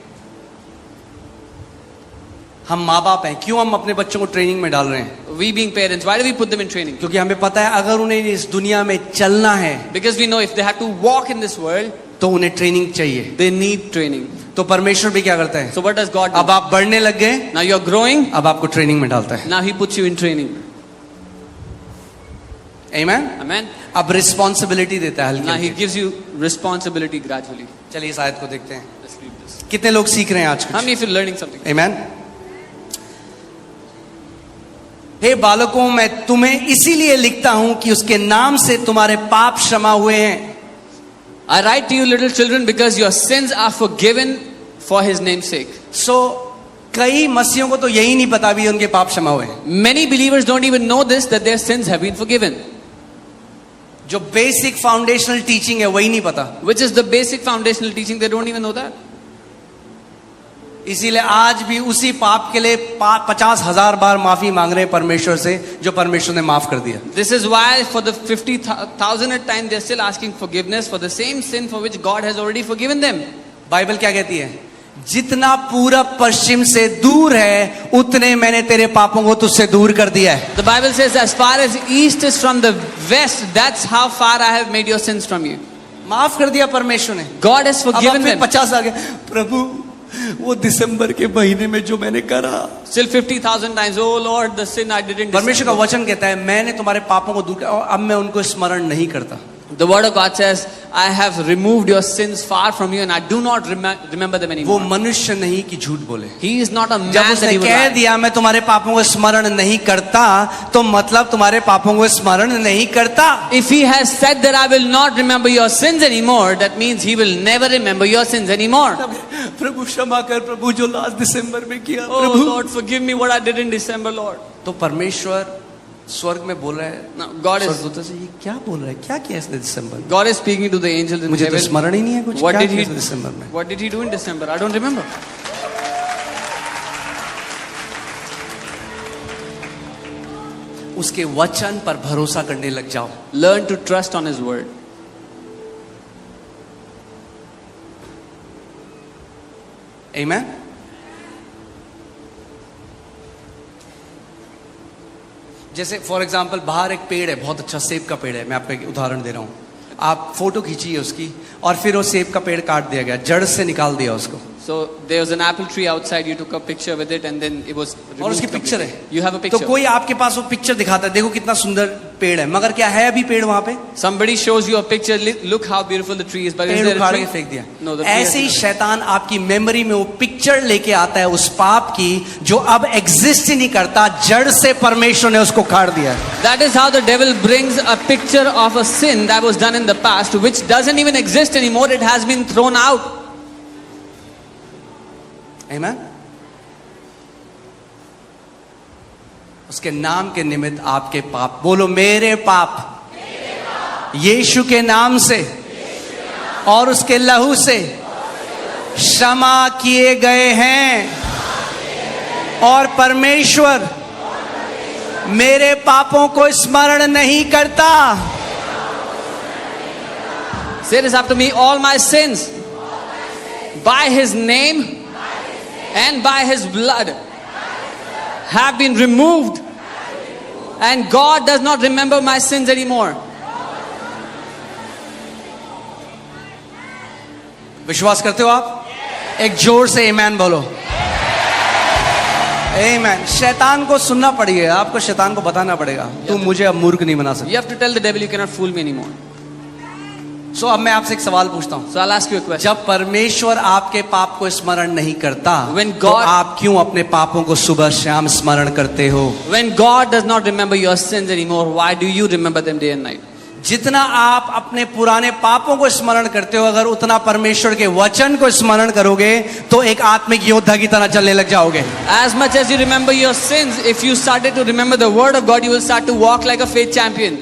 हम माँ बाप हैं, क्यों हम अपने बच्चों को ट्रेनिंग में डाल रहे हैं? We being parents, why do we put them in training? क्योंकि हमें पता है अगर उन्हें इस दुनिया में चलना है Because we know if they have to walk in this world, तो उन्हें ट्रेनिंग चाहिए। they need training. तो परमेश्वर भी क्या करता है? So what does God do? अब आप बढ़ने लग गए, Now you're growing, अब आपको ट्रेनिंग में डालता है। now he puts you in training. Amen? Amen? अब रिस्पॉन्सिबिलिटी देता है Now he हल्की। gives you responsibility gradually. चलिए इस आयत को देखते हैं। Let's read this. कितने लोग सीख रहे हैं आज How कुछ? many of you are learning something? Amen? हे बालकों, मैं तुम्हें इसीलिए लिखता हूं कि उसके नाम से तुम्हारे पाप क्षमा हुए हैं. I write to you, little children, because your sins are forgiven for his name's sake. सो कई मसीहों को तो यही नहीं पता भी उनके पाप क्षमा हुए हैं. Many believers don't even know this, that their sins have been forgiven. जो बेसिक फाउंडेशनल टीचिंग है वही नहीं पता. Which is the basic foundational teaching, they don't even know that. इसीलिए आज भी उसी पाप के लिए 50,000 बार माफी मांग रहे हैं परमेश्वर से, जो परमेश्वर ने माफ कर दिया. This is why for the 50,000th time they're still asking forgiveness for the same sin for which God has already forgiven them. Bible क्या कहती है? जितना पूरब पश्चिम से दूर है उतने मैंने तेरे पापों को तुझसे दूर कर दिया है. The Bible says as far as east is from the west, that's how far I have made your sins from you. माफ कर दिया परमेश्वर ने. God has forgiven them. 50 आ गए, प्रभु वो दिसंबर के महीने में जो मैंने करा. Still 50,000 times, oh Lord, the sin I did in परमेश्वर का December. वचन कहता है मैंने तुम्हारे पापों को दूर किया और अब मैं उनको स्मरण नहीं करता. The word of God says, I have removed your sins far from you and I do not remember them वो anymore. मनुष्य नहीं कि झूठ बोले. He is not a man जब that उसने he would कह lie. दिया मैं तुम्हारे पापों को स्मरण नहीं करता, तो मतलब तुम्हारे पापों को स्मरण नहीं करता. If he has said that I will not remember your sins anymore, that means he will never remember your sins anymore. प्रभु क्षमा कर, प्रभु जो लास्ट दिसंबर में किया, Oh Prabhu. Lord, forgive me what I did in December, Lord. तो परमेश्वर स्वर्ग में बोल रहा है, Now, God is स्वर्गदूतों से, ये क्या बोल रहा है, क्या किया इसने दिसंबर में? God is speaking to the angels in मुझे तो heaven. स्मरण ही नहीं है कुछ. What क्या did किया he इसने दिसंबर में? What did he do in December? I don't remember. उसके वचन पर भरोसा करने लग जाओ. Learn to trust on his word. Amen. जैसे फॉर एग्जाम्पल बाहर एक पेड़ है, बहुत अच्छा सेब का पेड़ है, मैं आपको एक उदाहरण दे रहा हूँ. आप फोटो खींचिए उसकी और फिर वो सेब का पेड़ काट दिया गया, जड़ से निकाल दिया उसको. So there was an apple tree outside. You took a picture with it, and then it was removed और उसकी completely. पिक्चर है. You have a तो picture. कोई आपके पास वो पिक्चर दिखाता है, देखो कितना सुंदर पेड़ है, मगर क्या है अभी पेड़ वहां पे? Somebody shows you a picture. Look how beautiful the tree is, but is पेड़ there a उखाड़ tree? के फेंक दिया. No, the tree ऐसे ही has no- शैतान आपकी मेमोरी में वो पिक्चर लेके आता है उस पाप की जो अब एग्जिस्ट ही नहीं करता, जड़ से परमेश्वर ने उसको काट दिया. That is how the devil brings a picture of a sin that was done in the past, which doesn't even exist anymore. It has been thrown out. Amen? उसके नाम के निमित्त आपके पाप, बोलो मेरे पाप यीशु के नाम से और उसके लहू से क्षमा किए गए हैं और परमेश्वर मेरे पापों को स्मरण नहीं करता. Say this after me. All my sins, by his name and by his blood, have been removed, and God does not remember my sins anymore. विश्वास करते हो आप? एक जोर से आमीन बोलो. आमीन. शैतान को सुनना पड़ेगा, आपको शैतान को बताना पड़ेगा, तुम मुझे अब मूर्ख नहीं बना सकते. You have to tell the devil, you cannot fool me anymore. सो अब मैं आपसे एक सवाल पूछता हूं. So I'll ask you a question. जब परमेश्वर आपके पाप को स्मरण नहीं करता, When तो God- आप क्यों अपने पापों को सुबह शाम स्मरण करते हो? When God does not remember your sins anymore, why do you remember them day and night? जितना आप अपने पुराने पापों को स्मरण करते हो, अगर उतना परमेश्वर के वचन को स्मरण करोगे तो एक आत्मिक योद्धा की तरह चलने लग जाओगे. As much as you remember your sins, if you started to remember the word of God, you will start to walk like a faith champion.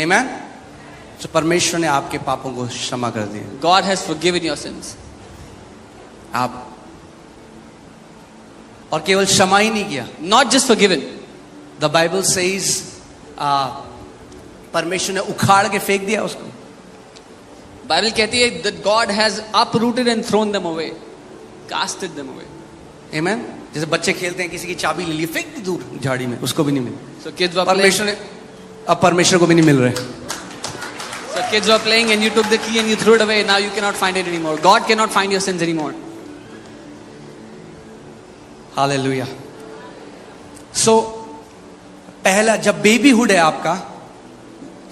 आमीन. तो परमेश्वर ने आपके पापों को क्षमा कर दिया. God has forgiven your sins. आप और केवल क्षमा ही नहीं किया. Not just forgiven. The Bible says परमेश्वर ने उखाड़ के फेंक दिया उसको. Bible कहती है that God has uprooted and thrown them away, casted them away. आमीन. जैसे बच्चे खेलते हैं, किसी की चाबी ले ली, फेंक दी दूर झाड़ी में, उसको भी नहीं मिली. So kids were playing. परमेश्वर ने अब परमेश्वर को भी नहीं मिल रहे. So kids were playing and you took the key and you threw it away. Now you cannot find it anymore. God cannot find your sins anymore. Hallelujah. So पहला जब बेबीहुड है आपका,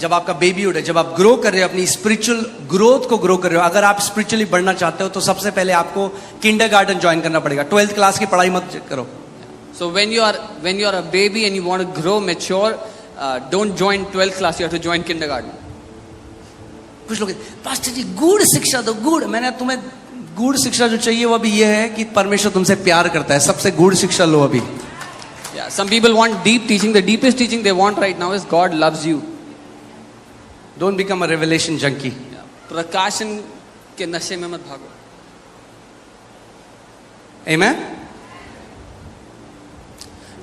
जब आपका बेबीहुड है, जब आप ग्रो कर रहे हो, अपनी स्पिरिचुअल ग्रोथ को ग्रो कर रहे हो, अगर आप स्पिरिचुअली बढ़ना चाहते हो तो सबसे पहले आपको किंडरगार्टन ज्वाइन करना पड़ेगा. 12th क्लास की पढ़ाई मत करो. So when you are a baby and you want to grow mature, don't join 12th class. You have to join kindergarten. कुछ लोग पास्टर जी गूढ़ शिक्षा दो, गूढ़। मैंने तुम्हें गूढ़ शिक्षा जो चाहिए वो अभी ये है कि परमेश्वर तुमसे प्यार करता है, सबसे गूढ़ शिक्षा लो अभी। Yeah, some people want deep teaching. The deepest teaching they want right now is God loves you. Don't become a revelation junkie. प्रकाशन के नशे में मत भागो। Amen?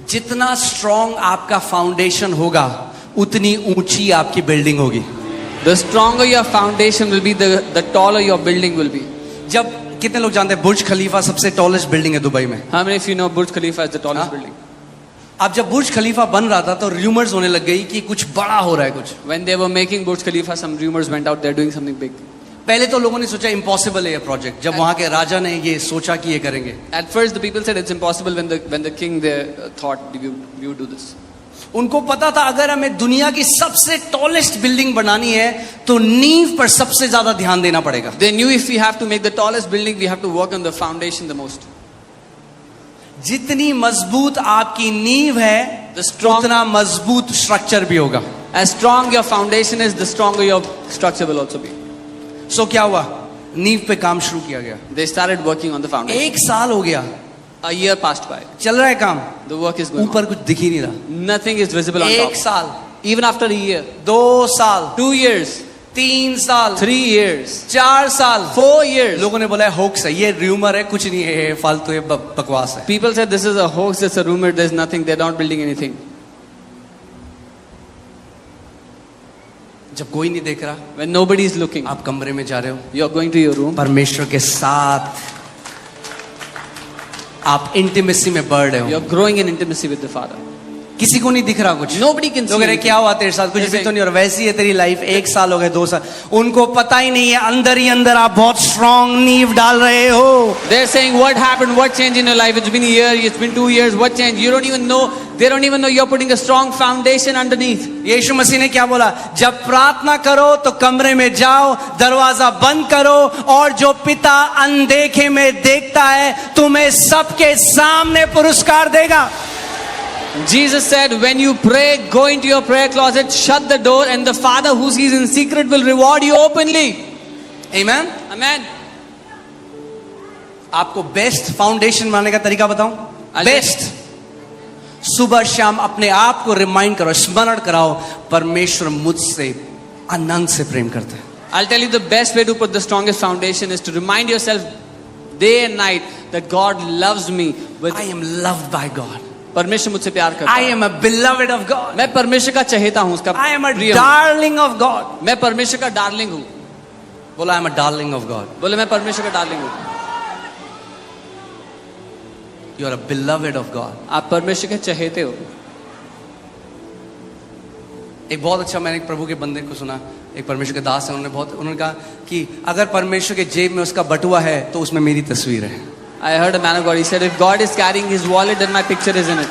जितना स्ट्रॉन्ग आपका फाउंडेशन होगा उतनी ऊंची आपकी बिल्डिंग होगी। The stronger your foundation will be, the taller your building will be. जब कितने लोग जानते हैं बुर्ज खलीफा सबसे टॉलेस्ट बिल्डिंग है दुबई में? How many of you know Burj Khalifa is the tallest building? अब जब बुर्ज खलीफा बन रहा था तो रूमर्स होने लग गई कि कुछ बड़ा हो रहा है कुछ। When they were making Burj Khalifa, some rumors went out they're doing something big. पहले तो लोगों ने सोचा इम्पॉसिबल है ये प्रोजेक्ट, जब वहां के राजा ने ये सोचा कि ये करेंगे। At first, the people said it's impossible. When the king there thought we would do this. उनको पता था अगर हमें दुनिया की सबसे टॉलेस्ट बिल्डिंग बनानी है तो नींव पर सबसे ज्यादा ध्यान देना पड़ेगा। They knew if we have to make the tallest building, we have to work on the foundation the most. जितनी मजबूत आपकी नींव है उतना मजबूत स्ट्रक्चर भी होगा। As strong your foundation is, the stronger your structure will also be. सो क्या हुआ? नींव पे काम शुरू किया गया। They started working on the foundation. 1 साल हो गया, A year passed by. चल रहा है काम, The work is going ऊपर on. कुछ दिख ही नहीं रहा। Nothing is visible on 1 top. साल, Even after a year, 2 साल, 2 years, 3 साल, 3 years, 4 साल, 4 years. लोगों ने बोला है होक्स है, ये र्यूमर है, कुछ नहीं है, ये फालतू है, बकवास है। People said this is a hoax, it's a rumor, there's nothing, they're not building anything. जब कोई नहीं देख रहा, When nobody is looking, आप कमरे में जा रहे हो, you're going to your room. परमेश्वर के साथ आप इंटीमेसी में बढ़ रहे हो। You're growing in intimacy with the Father. किसी को नहीं दिख रहा कुछ। Nobody can see लोग कह रहे anything. क्या हुआ तेरे साथ, कुछ भी तो नहीं हो रहा, वैसी है तेरी लाइफ, 1 साल हो गए, 2 साल, उनको पता ही नहीं है अंदर ही अंदर आप बहुत स्ट्रॉन्ग नींव डाल रहे हो। They're saying, what happened? What changed in your life? It's been a year, it's been 2 years, what changed? You don't even know, they don't even know you're putting a strong foundation underneath. यीशु मसीह ने क्या बोला? जब प्रार्थना करो तो कमरे में जाओ, दरवाजा बंद करो, और जो पिता अनदेखे में देखता है तुम्हें सबके सामने पुरस्कार देगा। Jesus said, when you pray, go into your prayer closet, shut the door, and the Father who sees in secret will reward you openly. Amen? Amen. आपको बेस्ट फाउंडेशन बनाने का तरीका बताऊं? बेस्ट, सुबह शाम अपने आप को रिमाइंड करो, स्मरण कराओ, परमेश्वर मुझसे अनंत से प्रेम करता है। I'll tell you the best way to put the strongest foundation is to remind yourself day and night that God loves me with. I am loved by God. परमेश्वर मुझसे प्यार करता I है। am a beloved of God. मैं परमेश्वर का चहेता हूँ, उसका I am a प्रिय हूँ। darling of God. मैं परमेश्वर का डार्लिंग हूँ। बोला I am a darling of God. बोले मैं परमेश्वर का डार्लिंग हूँ। You are a beloved of God. आप परमेश्वर के चहेते हो। एक बहुत अच्छा, मैंने एक प्रभु के बंदे को सुना, एक परमेश्वर के दास है, उन्होंने कहा कि अगर परमेश्वर के जेब में उसका बटुआ है तो उसमें मेरी तस्वीर है। I heard a man of God. He said, if God is carrying his wallet, then my picture is in it.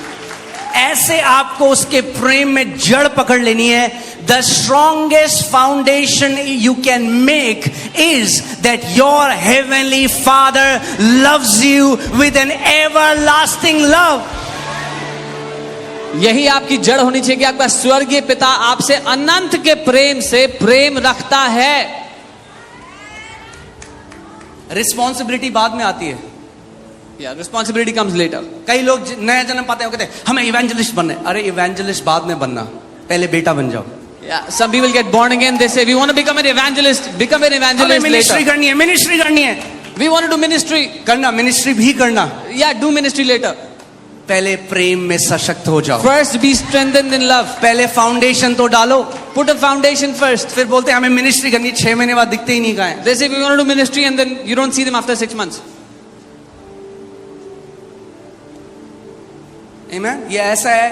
ऐसे आपको उसके प्रेम में जड़ पकड़ लेनी है। The strongest foundation you can make is that your heavenly Father loves you with an everlasting love. यही आपकी जड़ होनी चाहिए कि आपका स्वर्गीय पिता आपसे अनंत के प्रेम से प्रेम रखता है। रिस्पॉन्सिबिलिटी बाद में आती है। Yeah, responsibility comes later. कई लोग नया जन्म पाते हैं, कहते हैं हमें इवेंजलिस्ट बनना है। अरे इवेंजलिस्ट बाद में बनना, पहले बेटा बन जाओ। Yeah, some people get born again. They say we want to become an evangelist. Become an evangelist ministry later. करनी है, मिनिस्ट्री करनी है, We want to do ministry. करना, मिनिस्ट्री भी करना। Yeah, do ministry later. पहले प्रेम में सशक्त हो जाओ, First, be strengthened in love. पहले फाउंडेशन तो डालो। Put a foundation first. फिर बोलते हैं हमें मिनिस्ट्री करनी, 6 महीने बाद दिखते ही नहीं कहाँ हैं। They say we want to do ministry and then you don't see them after 6 months. Amen? ये ऐसा है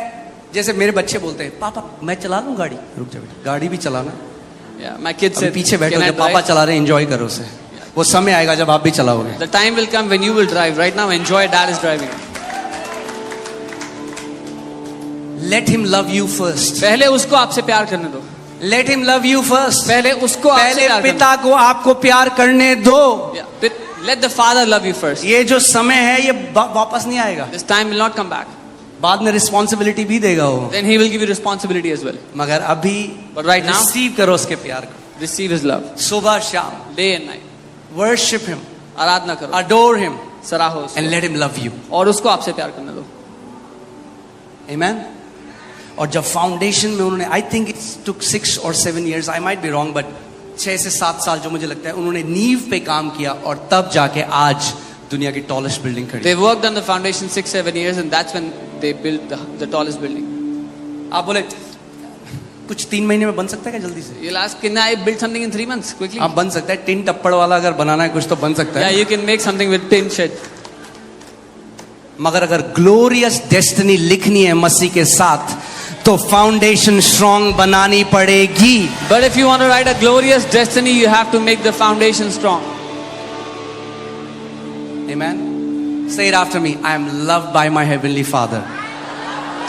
जैसे मेरे बच्चे बोलते हैं पापा मैं चला लूं गाड़ी, रुक जा बेटा, गाड़ी भी चलाना, Yeah, my kids अभी said, पीछे बैठो, "Can I जब पापा drive?" चला रहे एंजॉय करो उसे, वो समय आएगा जब आप भी चलाओगे। The time will come when you will drive. Right now, enjoy. Dad is driving. Let him love you first. पहले उसको आपसे प्यार करने दो। Let him love you first. पहले उसको आपसे पहले प्यार करने पिता को आपको प्यार करने दो। दो। Yeah, let the Father love you first. ये जो समय है ये वापस नहीं आएगा। This time will not come back. बाद में रिस्पॉन्सिबिलिटी भी देगा वो, then He will give you responsibility as well. मगर अभी But right now, रिसीव करो उसके प्यार को, receive His love, सुबह शाम, day and night. Worship him, आराधना करो, अडोर हिम सराहो उसको, and let him love you. और उसको आपसे प्यार करने दो. आमेन। और जब फाउंडेशन में उन्होंने, I think it's took 6 or 7 years, I might be wrong, but 6 से 7 साल जो मुझे लगता है उन्होंने नींव पे काम किया, और तब जाके आज दुनिया की टॉलेस्ट बिल्डिंग खड़ी। They worked on the foundation 6-7 years, and that's when they built the tallest building. आप बोले कुछ 3 महीने में बन सकता है क्या जल्दी से? You'll ask, can I build something in 3 months quickly? आप बन सकता है, टिन टप्पड़ वाला अगर बनाना है कुछ तो बन सकता Yeah, है, you can make something with tin shed. मगर अगर ग्लोरियस डेस्टिनी लिखनी है मसीह के साथ तो फाउंडेशन स्ट्रॉन्ग बनानी पड़ेगी। But if you want to write a glorious destiny, you have to make the foundation strong. Amen. Say it after me. I am loved by my heavenly Father.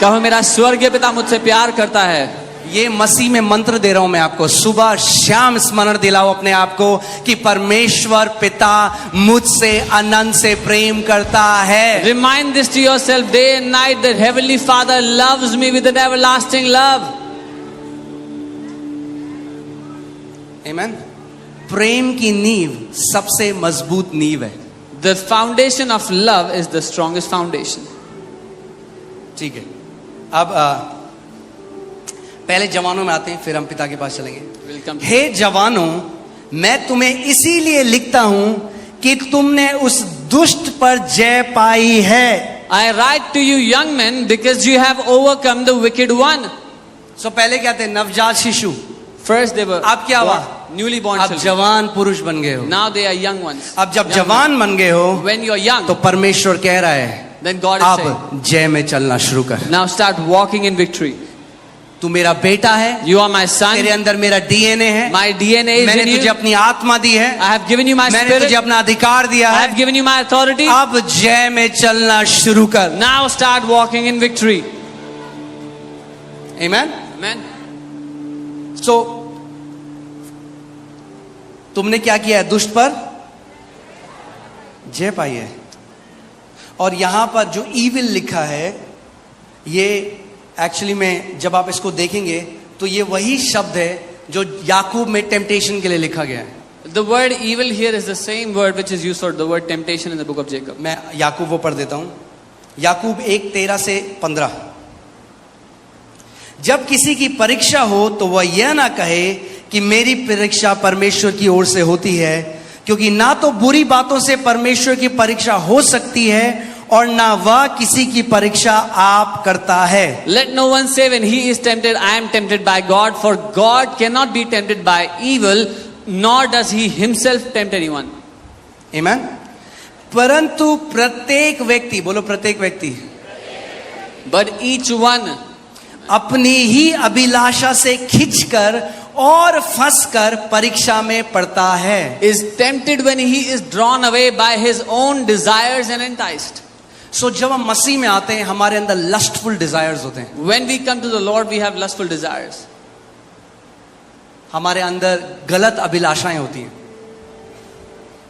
कहो, मेरा स्वर्गीय पिता मुझसे प्यार करता है. ये मसीह में मंत्र दे रहा हूं मैं आपको, सुबह शाम स्मरण दिलाओ अपने आप को कि परमेश्वर पिता मुझसे अनंत से प्रेम करता है। Remind this to yourself day and night that Heavenly Father loves me with an everlasting love. Amen. प्रेम की नींव सबसे मजबूत नींव है। The foundation of love is the strongest foundation. ठीक है, अब पहले जवानों में आते हैं, फिर हम पिता के पास चलेंगे। Welcome. हे जवानों, मैं तुम्हें इसीलिए लिखता हूं कि तुमने उस दुष्ट पर जय पाई है। I write to you young men because you have overcome the wicked one. सो पहले क्या थे? नवजात शिशु। First they were अब क्या हुआ? newly born अब children. जवान पुरुष बन गए हो। Now they are young ones. अब जब Young जवान बन गए हो men. When you are young, तो परमेश्वर कह रहा है then God is saying, अब जय में चलना शुरू कर। now start walking in victory. तू मेरा बेटा है, You are my son. तेरे अंदर मेरा डीएनए है, My DNA is मैंने in तुझे you. अपनी आत्मा दी है, I have given you my मैंने spirit. तुझे अपना अधिकार दिया I है, have given you my authority. अब जय में चलना शुरू कर। Now start walking in victory. Amen. Amen. सो तुमने क्या किया है? दुष्ट पर जय पाई है। और यहां पर जो ईविल लिखा है, ये एक्चुअली में जब आप इसको देखेंगे तो ये वही शब्द है जो याकूब में टेम्पटेशन के लिए लिखा गया है। The word evil here is the same word which is used for the word temptation in the book of Jacob. मैं याकूब वो पढ़ देता हूं, याकूब 1:13 से 15। जब किसी की परीक्षा हो तो वह यह ना कहे कि मेरी परीक्षा परमेश्वर की ओर से होती है, क्योंकि ना तो बुरी बातों से परमेश्वर की परीक्षा हो सकती है और ना वह किसी की परीक्षा आप करता है। Let no one say when he is tempted, I am tempted by God, for God cannot be tempted by evil, nor does he himself tempt anyone. आमेन। परंतु प्रत्येक व्यक्ति, बोलो प्रत्येक व्यक्ति, But each one अपनी ही अभिलाषा से खिंचकर और फंसकर परीक्षा में पड़ता है। is tempted when he is drawn away by his own desires and enticed. सो जब हम मसीह में आते हैं हमारे अंदर लस्टफुल डिजायर्स होते हैं, When we come to the Lord, we have lustful desires. हमारे अंदर गलत अभिलाषाएं होती हैं,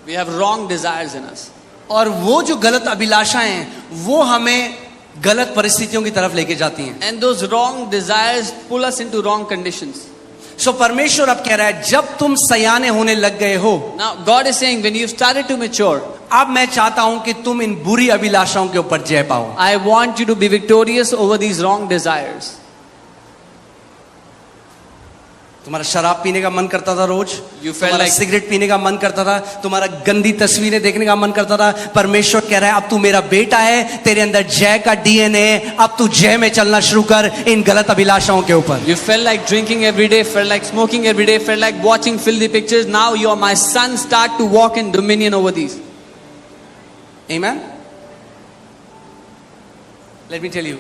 We have wrong desires in us. और वो जो गलत अभिलाषाएं हैं वो हमें गलत परिस्थितियों की तरफ लेके जाती हैं। And those wrong desires pull us into wrong conditions. सो परमेश्वर अब कह रहा है जब तुम सयाने होने लग गए हो, Now God is saying when you started to mature, अब मैं चाहता हूं कि तुम इन बुरी अभिलाषाओं के ऊपर जय पाओ। I want you to be victorious over these wrong desires. तुम्हारा शराब पीने का मन करता था रोज, You felt तुम्हारा like- सिगरेट पीने का मन करता था, तुम्हारा गंदी तस्वीरें देखने का मन करता था। परमेश्वर कह रहा है अब तू मेरा बेटा है, तेरे अंदर जय का डीएनए, अब तू जय में चलना शुरू कर इन गलत अभिलाषाओं के ऊपर। You felt like drinking every day, felt like smoking every day, felt like watching filthy pictures. Now you are my son. Start to walk in dominion over these. Amen? Let me tell you,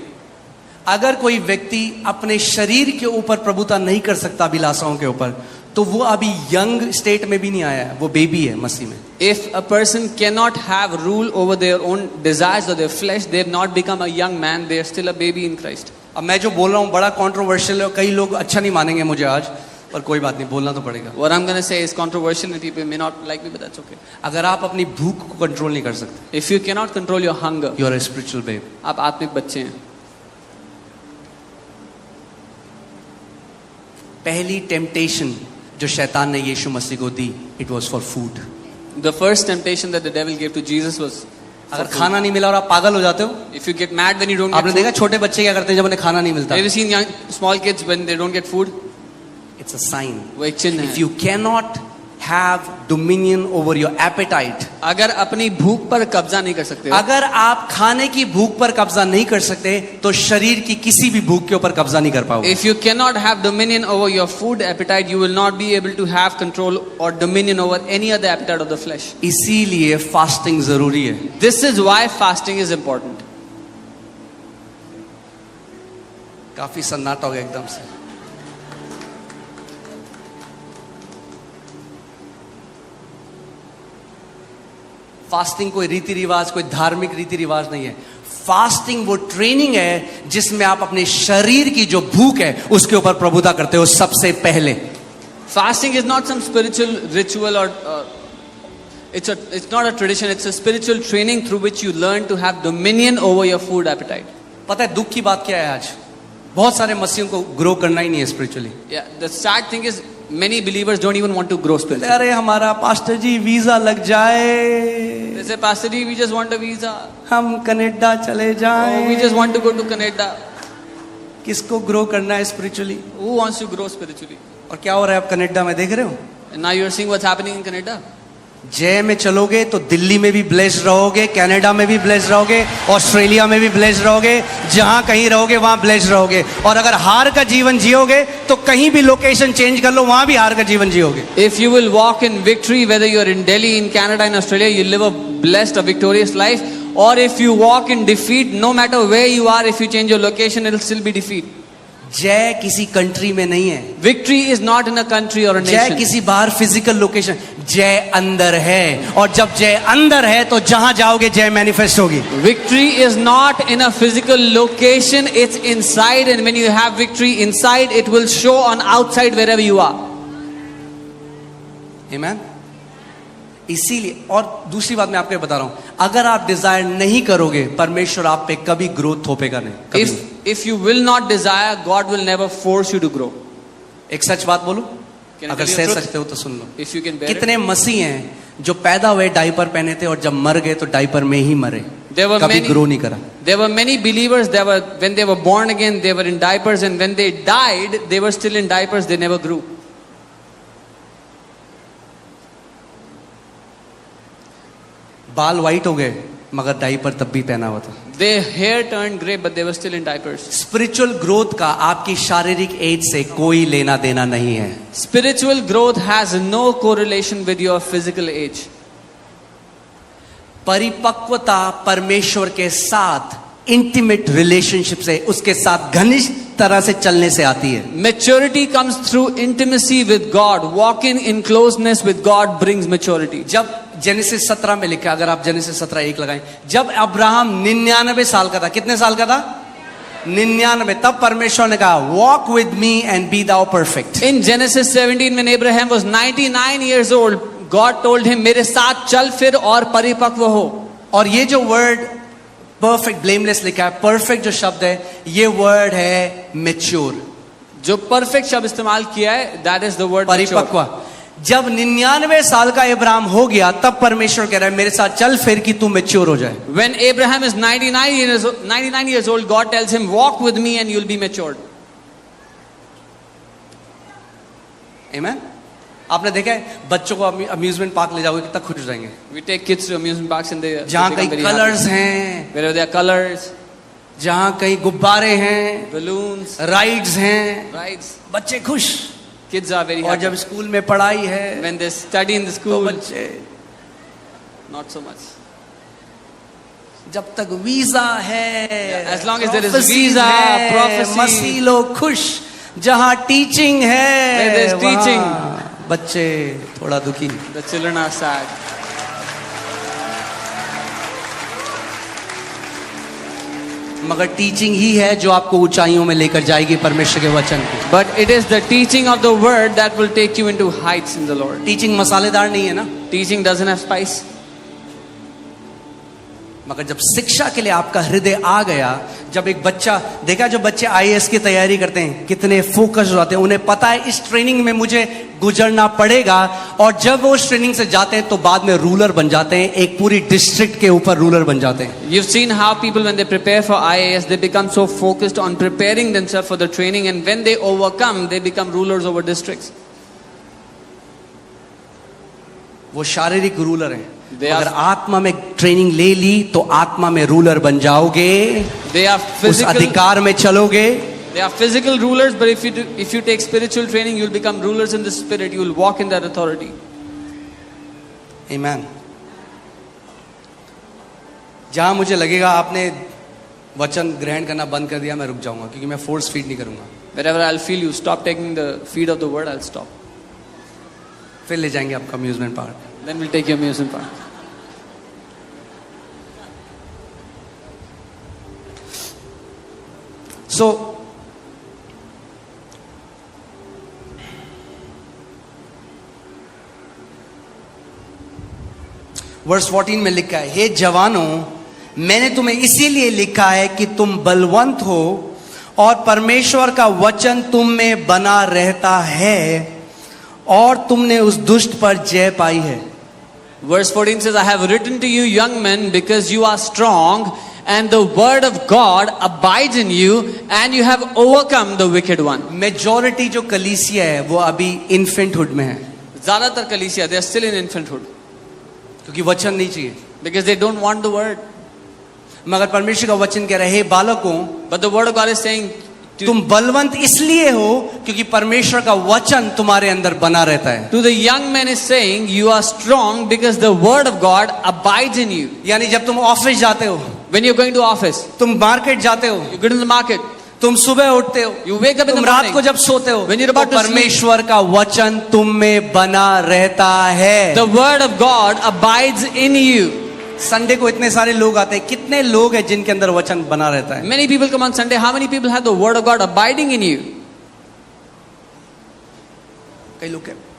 अगर कोई व्यक्ति अपने शरीर के ऊपर प्रभुता नहीं कर सकता अभिलाषाओं के ऊपर, तो वो अभी यंग स्टेट में भी नहीं आया है, वो बेबी है मसीह में। If a person cannot have rule over their own desires or their flesh, they have not become a young man. They are still a baby in Christ. अब मैं जो बोल रहा हूँ बड़ा कंट्रोवर्शियल है, कई लोग अच्छा नहीं मानेंगे मुझे आज, पर कोई बात नहीं, बोलना तो पड़ेगा। What I'm going to say is controversial and people may not like me, but that's okay. अगर आप अपनी भूख को कंट्रोल नहीं कर सकते, If you cannot control your hunger, you are a spiritual babe. आप आत्मिक बच्चे हैं. पहली टेम्पटेशन जो शैतान ने यीशु मसीह को दी, it was for food. The first temptation that the devil gave to Jesus was अगर खाना नहीं मिला और आप पागल हो जाते हो. if you get mad when you don't आपने get देखा food. छोटे बच्चे क्या करते हैं जब उन्हें खाना नहीं मिलता. Have you seen young small kids when they don't get food? It's a sign. वो एक चिन्ह If है. you cannot have dominion over your appetite, अगर अपनी भूख पर कब्जा नहीं कर सकते हो, अगर आप खाने की भूख पर कब्जा नहीं कर सकते तो शरीर की किसी भी भूख के ऊपर कब्जा नहीं कर पाओगे. if you cannot have dominion over your food appetite, you will not be able to have control or dominion over any other appetite of the flesh. इसीलिए फास्टिंग जरूरी है. This is why fasting is important. काफी सन्नाटा हो गया एकदम से. Fasting कोई रीति रिवाज, कोई धार्मिक रीति रिवाज नहीं है. फास्टिंग वो ट्रेनिंग है जिसमें आप अपने शरीर की जो भूख है उसके ऊपर प्रभुता करते हो सबसे पहले. Fasting is not some spiritual ritual or it's not a tradition. It's a spiritual training through which you learn to have dominion over your food appetite. पता है दुख की बात क्या है? आज बहुत सारे मसीहों को ग्रो करना ही नहीं है spiritually. Yeah, the sad thing is many believers don't even want to grow spiritually. अरे हमारा पास्टर जी वीजा लग जाए, They say, Pastor Ji, we just want a visa. हम कनाडा चले जाएं. Oh, we just want to go to Canada. किसको grow करना है spiritually? Who wants to grow spiritually? और क्या हो रहा है आप कनाडा में देख रहे हो? And now you're seeing what's happening in Canada. जय में चलोगे तो दिल्ली में भी ब्लेस्ड रहोगे, कनाडा में भी ब्लेस्ड रहोगे, ऑस्ट्रेलिया में भी ब्लेस्ड रहोगे, जहां कहीं रहोगे वहां ब्लेस्ड रहोगे. और अगर हार का जीवन जियोगे तो कहीं भी लोकेशन चेंज कर लो, वहां भी हार का जीवन जियोगे. If you will walk in victory, whether you're in Delhi, in Canada, in Australia, you'll live a blessed, a victorious life. Or if you walk in defeat, no matter where you are, if you change your location, it'll still be defeat. जय किसी country में नहीं है. Victory is not in a country or a जय nation. किसी बाहर physical location, जय अंदर है. और जब जय अंदर है तो जहां जाओगे जय मैनिफेस्ट होगी. Victory is not in a physical location, it's inside, and when you have victory inside, it will show on outside wherever you are. Amen. इसीलिए, और दूसरी बात मैं आपको बता रहा हूं, अगर आप डिजायर नहीं करोगे परमेश्वर आप पे कभी ग्रोथ थोपेगा नहीं. कभी. If you will not desire, God will never force you to grow. एक सच बात बोलूं, Can I अगर tell you सह the truth? सकते हो तो सुन लो. If you can bear it. कितने मसीह हैं जो पैदा हुए डायपर पहने थे और जब मर गए तो डायपर में ही मरे, There were कभी many- ग्रो नहीं करा. There were many believers, when they were born again, they were in diapers, and when they died, they were still in diapers, they never grew. बाल वाइट हो गए मगर diaper तब भी पहना हुआ था. Their hair turned grey, but they were still in diapers. Spiritual growth का आपकी शारीरिक एज से कोई लेना देना नहीं है. Spiritual growth has no correlation with your physical age. परिपक्वता परमेश्वर के साथ इंटीमेट रिलेशनशिप से, उसके साथ घनिष्ठ तरह से चलने से आती है. Maturity comes through intimacy with God. Walking in closeness with God brings maturity. जब जेनेसिस 17 में लिखा, अगर आप जेनेसिस 17:1 लगाएं, जब अब्राहम 99 साल का था, कितने साल का था? 99. तब परमेश्वर ने कहा walk with me and be thou perfect. In Genesis 17, when Abraham was 99 years old, God told him, मेरे साथ चल फिर और परिपक्व हो. और ये जो वर्ड परफेक्ट, ब्लेमलेस लिखा है, परफेक्ट जो शब्द है, ये वर्ड है मैच्योर. जो perfect शब्द इस्तेमाल किया है, that is the word mature. परिपक्व. जब 99 साल का इब्राहिम हो गया तब परमेश्वर कह रहा है मेरे साथ चल फिर कि तू मैच्योर हो जाए. When Abraham is 99 years old, God tells him, walk with me and you'll be matured. Amen. आपने देखा है बच्चों को अम्यूजमेंट पार्क ले जाओगे कितना खुश हो जाएंगे. We take kids to amusement parks and they जहाँ become कहीं very कलर्स happy. हैं, Wherever there are colors, जहाँ कहीं गुब्बारे हैं, balloons, राइड्स हैं, rides, बच्चे खुश. kids are very और happy. जब स्कूल में पढ़ाई है When they study in the तो school, बच्चे, not so much. जब तक वीजा है, Yeah, as long as there is prophecies visa, है, prophecy, मसीह लोग खुश. जहाँ टीचिंग है Where there is वहाँ teaching, बच्चे थोड़ा दुखी. the children are sad. मगर टीचिंग ही है जो आपको ऊंचाइयों में लेकर जाएगी परमेश्वर के वचन की. But it is the teaching of the word that will take you into heights in the Lord. Teaching मसालेदार नहीं है ना. Teaching doesn't have spice. मगर जब शिक्षा के लिए आपका हृदय आ गया, जब एक बच्चा देखा, जो बच्चे आईएएस की तैयारी करते हैं कितने फोकस रहते हैं, उन्हें पता है इस ट्रेनिंग में मुझे गुजरना पड़ेगा, और जब वो उस ट्रेनिंग से जाते हैं तो बाद में रूलर बन जाते हैं, एक पूरी डिस्ट्रिक्ट के ऊपर रूलर बन जाते हैं. You've seen how people, when they prepare for IAS, they become so focused on preparing themselves for the training, and when they overcome, they become rulers over districts. वो शारीरिक रूलर हैं. They are- अगर आत्मा में training ले ली तो आत्मा में रूलर बन जाओगे, They are उस physical. अधिकार में चलोगे. They are physical rulers, but if you take spiritual training, you'll become rulers in the spirit. You will walk in that authority. Amen. जहां मुझे लगेगा आपने वचन ग्रहण करना बंद कर दिया, मैं रुक जाऊंगा, क्योंकि मैं फोर्स फीड नहीं करूंगा. Wherever I'll feel you stop taking the feed of the word, I'll stop. फिर ले जाएंगे आपका amusement park. Then we'll take your amusement park. So verse 14 में लिखा है, हे जवानों, मैंने तुम्हें इसीलिए लिखा है कि तुम बलवंत हो और परमेश्वर का वचन तुम में बना रहता है और तुमने उस दुष्ट पर जय पाई है. Verse 14 says, I have written to you, young men, because you are strong, and the word of God abides in you, and you have overcome the wicked one. Majority जो कलीसिया है वो अभी इन्फेंटहुड में है, ज़्यादातर कलीसिया, they are still in infanthood, क्योंकि वचन नहीं चाहिए. because they don't want the word. मगर परमेश्वर का वचन कह रहा है, हे बालकों, But the word of God is saying, तुम बलवंत इसलिए हो क्योंकि परमेश्वर का वचन तुम्हारे अंदर बना रहता है. to the young man is saying, you are strong because the word of God abides in you. यानी जब तुम ऑफिस जाते हो, When you're going to office, तुम मार्केट जाते हो, you go to the market, तुम सुबह उठते हो, you wake up in the तुम रात morning, को जब सोते हो, when you're तो about to sleep, परमेश्वर का वचन तुम में बना रहता है. the word of God abides in you. Sunday को इतने सारे लोग आते हैं, कितने लोग हैं जिनके अंदर वचन बना रहता है? Many people come on Sunday. How many people have the word of God abiding in you? कई लोग कहते,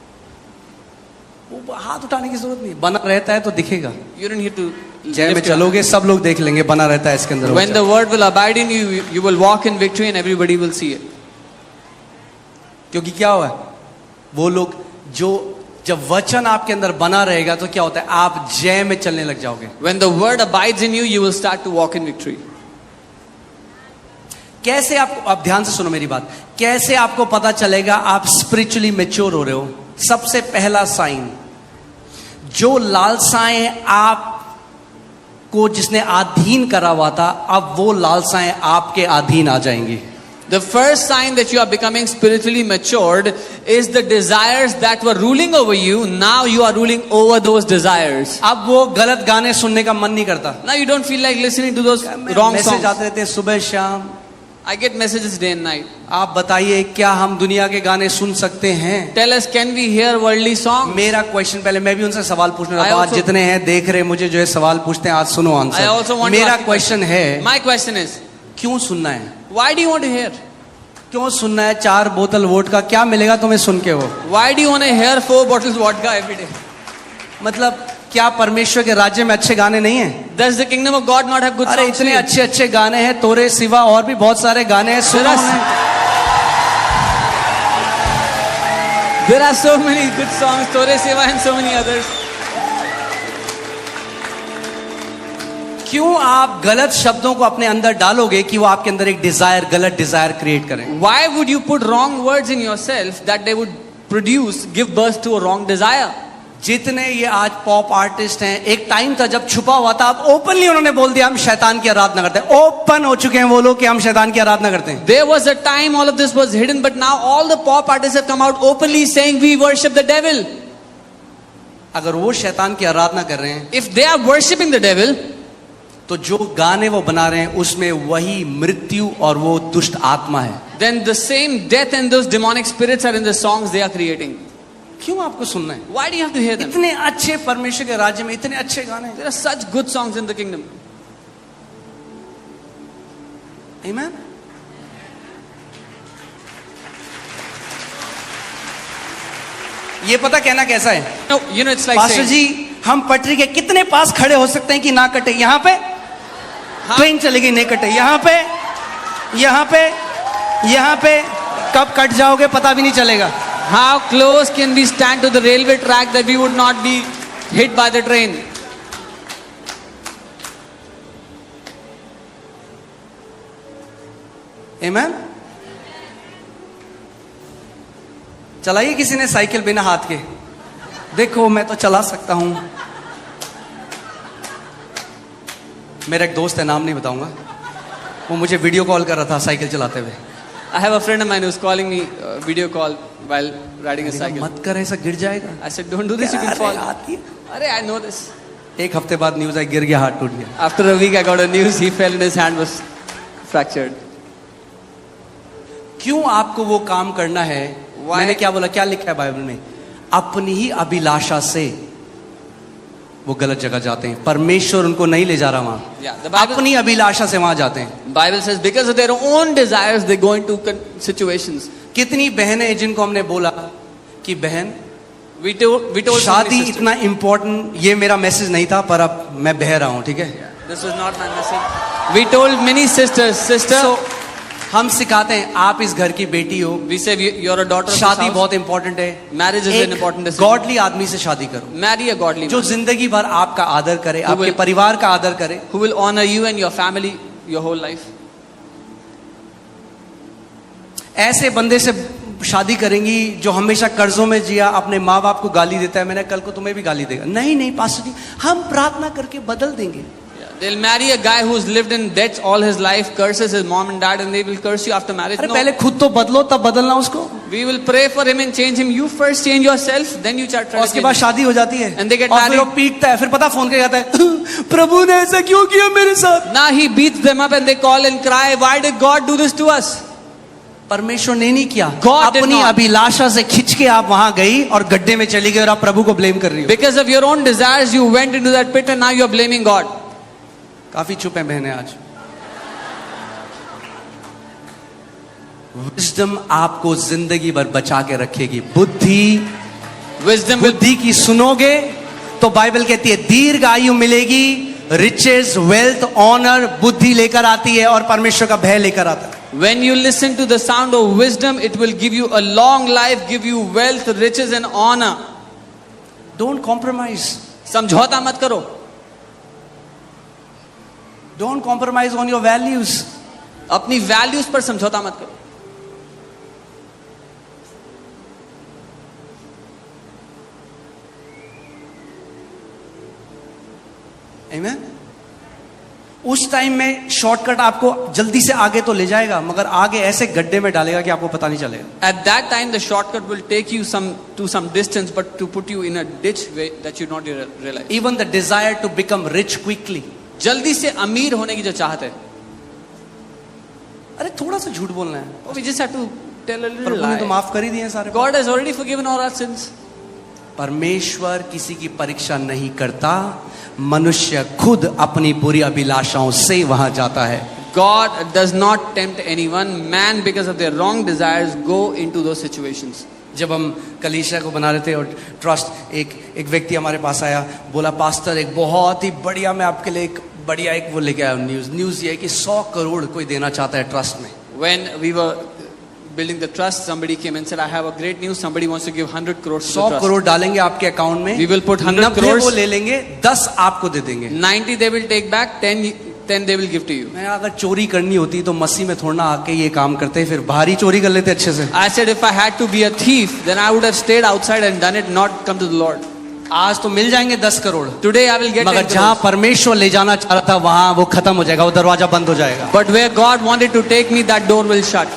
वो हाथ उठाने की जरूरत नहीं, बना रहता है तो दिखेगा. You don't need to. जय में lift your चलोगे सब लोग देख लेंगे, बना रहता है इसके अंदर hand. When वचन. the word will abide in you, you will walk in victory, and everybody will see it. क्योंकि क्या हुआ, वो लोग जो, जब वचन आपके अंदर बना रहेगा तो क्या होता है, आप जय में चलने लग जाओगे. When the word abides in you, you will start to walk in victory. कैसे आपको, आप ध्यान से सुनो मेरी बात, कैसे आपको पता चलेगा आप स्पिरिचुअली मैच्योर हो रहे हो? सबसे पहला साइन, जो लालसाएं आपको जिसने अधीन करा हुआ था, अब वो लालसाएं आपके अधीन आ जाएंगी. The first sign that you are becoming spiritually matured is the desires that were ruling over you. Now you are ruling over those desires. अब वो गलत गाने सुनने का मन नहीं करता. Now you don't feel like listening to those wrong message songs. आते रहते हैं सुबह शाम. I get messages day and night. आप बताइए, क्या हम दुनिया के गाने सुन सकते हैं? Tell us, can we hear worldly songs? मेरा क्वेश्चन, पहले मैं भी उनसे सवाल पूछने I लगा. आज also- जितने हैं देख रहे मुझे जो है सवाल पूछते हैं, आज सुनो I also answer. want to मेरा ask you क्वेश्चन है, My question is, क्यों सुनना है? why do you want to hear? क्यों सुनना है? 4 बोतल वोट का क्या मिलेगा तुम्हें सुन के? वो Why do you want to hear 4 bottles vodka every day? मतलब क्या परमेश्वर के राज्य में अच्छे गाने नहीं हैं? Does the kingdom of God not have good अरे songs? इतने अच्छे अच्छे गाने हैं, तोरे सिवा और भी बहुत सारे गाने हैं, सुनो उन्हें. There are so many good songs, Tore Seva and so many others. क्यों आप गलत शब्दों को अपने अंदर डालोगे कि वो आपके अंदर एक डिजायर, गलत डिजायर क्रिएट करें? Why would you put wrong words in yourself that they would produce, give birth to a wrong desire? जितने ये आज पॉप आर्टिस्ट हैं, एक टाइम था जब छुपा हुआ था, अब ओपनली उन्होंने बोल दिया हम शैतान की आराधना करते हैं. ओपन हो चुके हैं वो लोग कि हम शैतान की आराधना करते हैं. There was a time all of this was hidden, but now all the pop artists have come out openly saying we worship the devil. अगर वो शैतान की आराधना कर रहे हैं, If they are worshipping the devil, तो जो गाने वो बना रहे हैं उसमें वही मृत्यु और वो दुष्ट आत्मा है. then the same death and those demonic spirits are in the songs they are creating. क्यों आपको सुनना है? Why do you have to hear them? इतने अच्छे परमेश्वर के राज्य में इतने अच्छे गाने हैं. There are such good songs in the kingdom. Amen? ये पता कहना कैसा है? No, you know it's like pastor saying, जी, हम पटरी के कितने पास खड़े हो सकते हैं कि ना कटे? यहाँ पे ट्रेन चलेगी नहीं कटे, यहाँ पे यहाँ पे यहाँ पे कब कट जाओगे पता भी नहीं चलेगा. How close can we stand to the railway track that we would not be hit by the train? Amen? चलाइए किसी ने साइकिल बिना हाथ के, देखो मैं तो चला सकता हूं. मेरा एक दोस्त है, नाम नहीं बताऊंगा, वो मुझे वीडियो कॉल कर रहा था साइकिल चलाते हुए. I have a friend of mine who's calling me video call while riding a cycle. मत कर, ऐसा गिर जाएगा. I said, don't do this, you can fall. आती है. Arey, I know this. एक हफ्ते बाद न्यूज आई, गिर गया, हाथ टूट गया. After a week, I got a news. He fell and his hand was fractured. क्यों आपको वो काम करना है? Why? मैंने क्या बोला, क्या लिखा है बाइबल में? अपनी ही अभिलाषा से वो गलत जगह जाते हैं. परमेश्वर उनको नहीं ले जा रहा वहां. Yeah, the Bible, अपनी अभिलाषा से वहां जाते हैं. Bible says because of their own desires, they go into situations. कितनी बहनें हैं जिनको हमने बोला कि बहन, We told so many शादी sisters. इतना इम्पोर्टेंट, ये मेरा मैसेज नहीं था, पर अब मैं बह रहा हूं, ठीक है. This was not my message. We told many sisters, sister. So, हम सिखाते हैं, आप इस घर की बेटी हो, We say you're a daughter of this शादी house. बहुत इंपॉर्टेंट है. Marriage is an important decision. Godly आदमी से शादी करो Marry a godly जो man जिंदगी भर आपका आदर करे, Who आपके will- परिवार का आदर करे. who will honor you and your family your whole life. ऐसे बंदे से शादी करेंगी जो हमेशा कर्जों में जिया, अपने माँ बाप को गाली देता है. मैंने कल को तुम्हें भी गाली देगा. नहीं नहीं पास्टर जी, हम प्रार्थना करके बदल देंगे. They'll marry a guy who's lived in debts all his life, curses his mom and dad, and they will curse you after marriage. अरे No. पहले खुद तो बदलो, तब बदलना उसको. We will pray for him and change him. You first change yourself, then you try और to उसके change बाद him. शादी हो जाती है And they get और फिर married. वो पीटता है. फिर पता फोन करके आता है, प्रभु ने ऐसा क्यों किया मेरे साथ. Now he beats them up and they call and cry, why did God do this to us? परमेश्वर ने नहीं किया. God did अपनी not. अभिलाषा से खिंच के आप वहां गई और गड्ढे में चली गई और आप प्रभु को ब्लेम कर रही हो. Because of your own desires, you went into that pit and now you are blaming God. काफी चुप हैं बहनें आज. विजडम आपको जिंदगी भर बचा के रखेगी. बुद्धि, Wisdom will बुद्धि की सुनोगे तो बाइबल कहती है दीर्घ आयु मिलेगी. रिचेस, वेल्थ, ऑनर बुद्धि लेकर आती है और परमेश्वर का भय लेकर आता है. When you listen to the sound of wisdom, it will give you a long life, give you wealth, riches and honor. Don't compromise. समझौता मत करो. Don't compromise on your values. अपनी वैल्यूज पर समझौता मत करो. आमीन. उस टाइम में शॉर्टकट आपको जल्दी से आगे तो ले जाएगा, मगर आगे ऐसे गड्ढे में डालेगा कि आपको पता नहीं चलेगा. At that time, the shortcut will take you to some distance, but to put you in a ditch way that you not realize. Even the desire to become rich quickly. जल्दी से अमीर होने की जो चाहत है, अरे थोड़ा सा झूठ बोलना है. we just have to tell a little प्रभु ने तो lie. माफ कर ही दिए हैं सारे. God has already forgiven all our sins. परमेश्वर किसी की परीक्षा नहीं करता. मनुष्य खुद अपनी बुरी अभिलाषाओं से वहां जाता है. God does not tempt anyone. Man, because of their wrong desires, go into those situations. जब हम कलीसिया को बना रहे थे और ट्रस्ट, एक व्यक्ति हमारे पास आया, बोला पास्टर एक बहुत ही बढ़िया, मैं आपके लिए एक बढ़िया एक वो लेके आया न्यूज ये है कि 100 करोड़ कोई देना चाहता है ट्रस्ट में. When we were building the trust, somebody came and said, I have a great news. Somebody wants to give 100 crores to the 100 trust. Crore डालेंगे आपके अकाउंट में. We will put 100 90 crores. वो ले लेंगे, 10 आपको दे देंगे. 90 they will take back, 10 they will give to you. मैं अगर चोरी करनी होती तो मसीह में थोड़ा ना आके ये काम करते, फिर भारी चोरी कर लेते अच्छे से. I said, if I had to be a thief, then I would have stayed outside and done it, not come to the Lord. आज तो मिल जाएंगे 10 crore, Today I will get 10 मगर जहां crores. परमेश्वर ले जाना चाह रहा था वहां वो खत्म हो जाएगा, वो दरवाजा बंद हो जाएगा. But where God wanted to take me, that door will shut.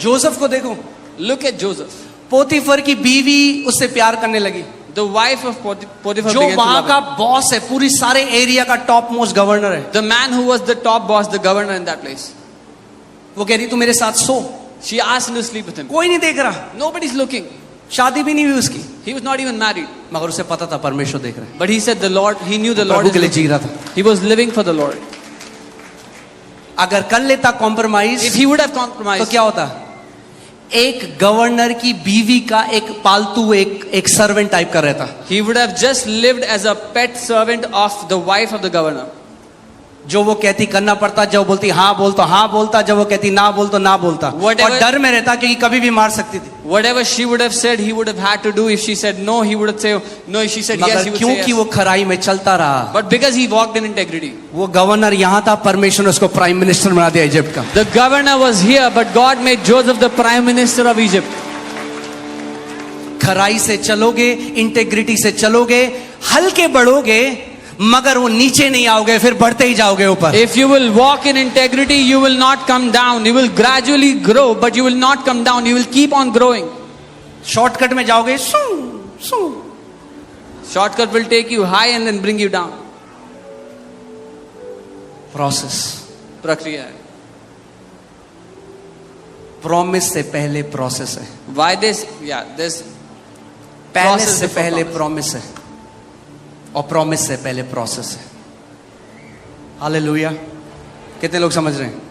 Joseph को देखो, Look at Joseph. पोतीफर की बीवी उससे प्यार करने लगी. The wife of Potiphar जो began to वहां love का him. बॉस है, पूरी सारे एरिया का टॉप मोस्ट गवर्नर है. The man who was the top boss, the governor in that place. वो कह रही तू मेरे साथ सो. She asked him to sleep with him. कोई नहीं देख रहा, Nobody's looking. शादी भी नहीं हुई उसकी, He was not even married. मगर उसे पता था परमेश्वर देख रहा है. But he said the Lord, he knew the Lord Prabhu is के लिए looking. जी रहा था. He was living for the Lord. अगर कर लेता compromise If he would have तो compromised, क्या होता? एक गवर्नर की बीवी का एक पालतू एक सर्वेंट टाइप का रहता. he would have just lived as a pet servant of the wife of the governor. जो वो कहती करना पड़ता, जब वो बोलती हाँ बोलता हाँ बोलता, जब वो कहती ना बोल तो ना बोलता, Whatever- और डर में रहता क्योंकि कभी भी मार सकती थी। Whatever she would have said, he would have had to do. If she said no, he would have said no. If she said yes, he मगर would say क्योंकि yes. वो खराई में चलता रहा, But because he walked in integrity. वो governor यहाँ था, परमेश्वर ने उसको प्राइम मिनिस्टर बना दिया इजिप्ट का। The governor was here, but God made Joseph the prime minister of Egypt. खराई से चलोगे, इंटेग्रिटी से चलोगे, हल्के बढ़ोगे, मगर वो नीचे नहीं आओगे, फिर बढ़ते ही जाओगे ऊपर। If you will walk in integrity, you will not come down. You will gradually grow, but you will not come down. You will keep on growing. Shortcut में जाओगे, सू सू, Shortcut will take you high and then bring you down. Process. प्रक्रिया है. Promise से पहले process है, Why this? Yeah, this palace Process से before पहले promise. Promise है, और प्रॉमिस से पहले प्रोसेस है। हालेलुया। कितने लोग समझ रहे हैं?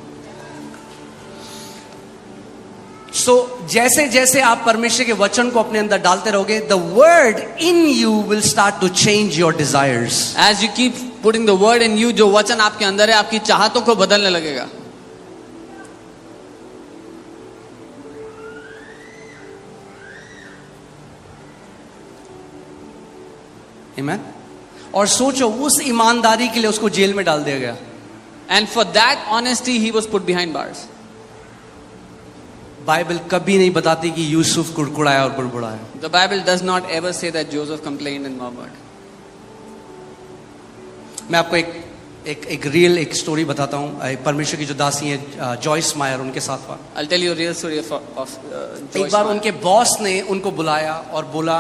सो जैसे जैसे आप परमेश्वर के वचन को अपने अंदर डालते रहोगे, the word in you will start to change your desires. as you keep putting the word in you, जो वचन आपके अंदर है, आपकी चाहतों को बदलने लगेगा. आमीन। और सोचो, उस ईमानदारी के लिए उसको जेल में डाल दिया गया। And for that honesty, he was put behind bars. Bible कभी नहीं बताती कि यूसुफ कुड़कुड़ाया और बुड़बुड़ाया। The Bible does not ever say that Joseph complained and murmured. मैं आपको एक रियल एक स्टोरी बताता हूँ। परमेश्वर की जो दासी है जॉयस मायर, उनके साथ हुआ। I'll tell you a real story of एक Joyce बार Meyer. उनके बॉस ने उनको बुलाया और बोला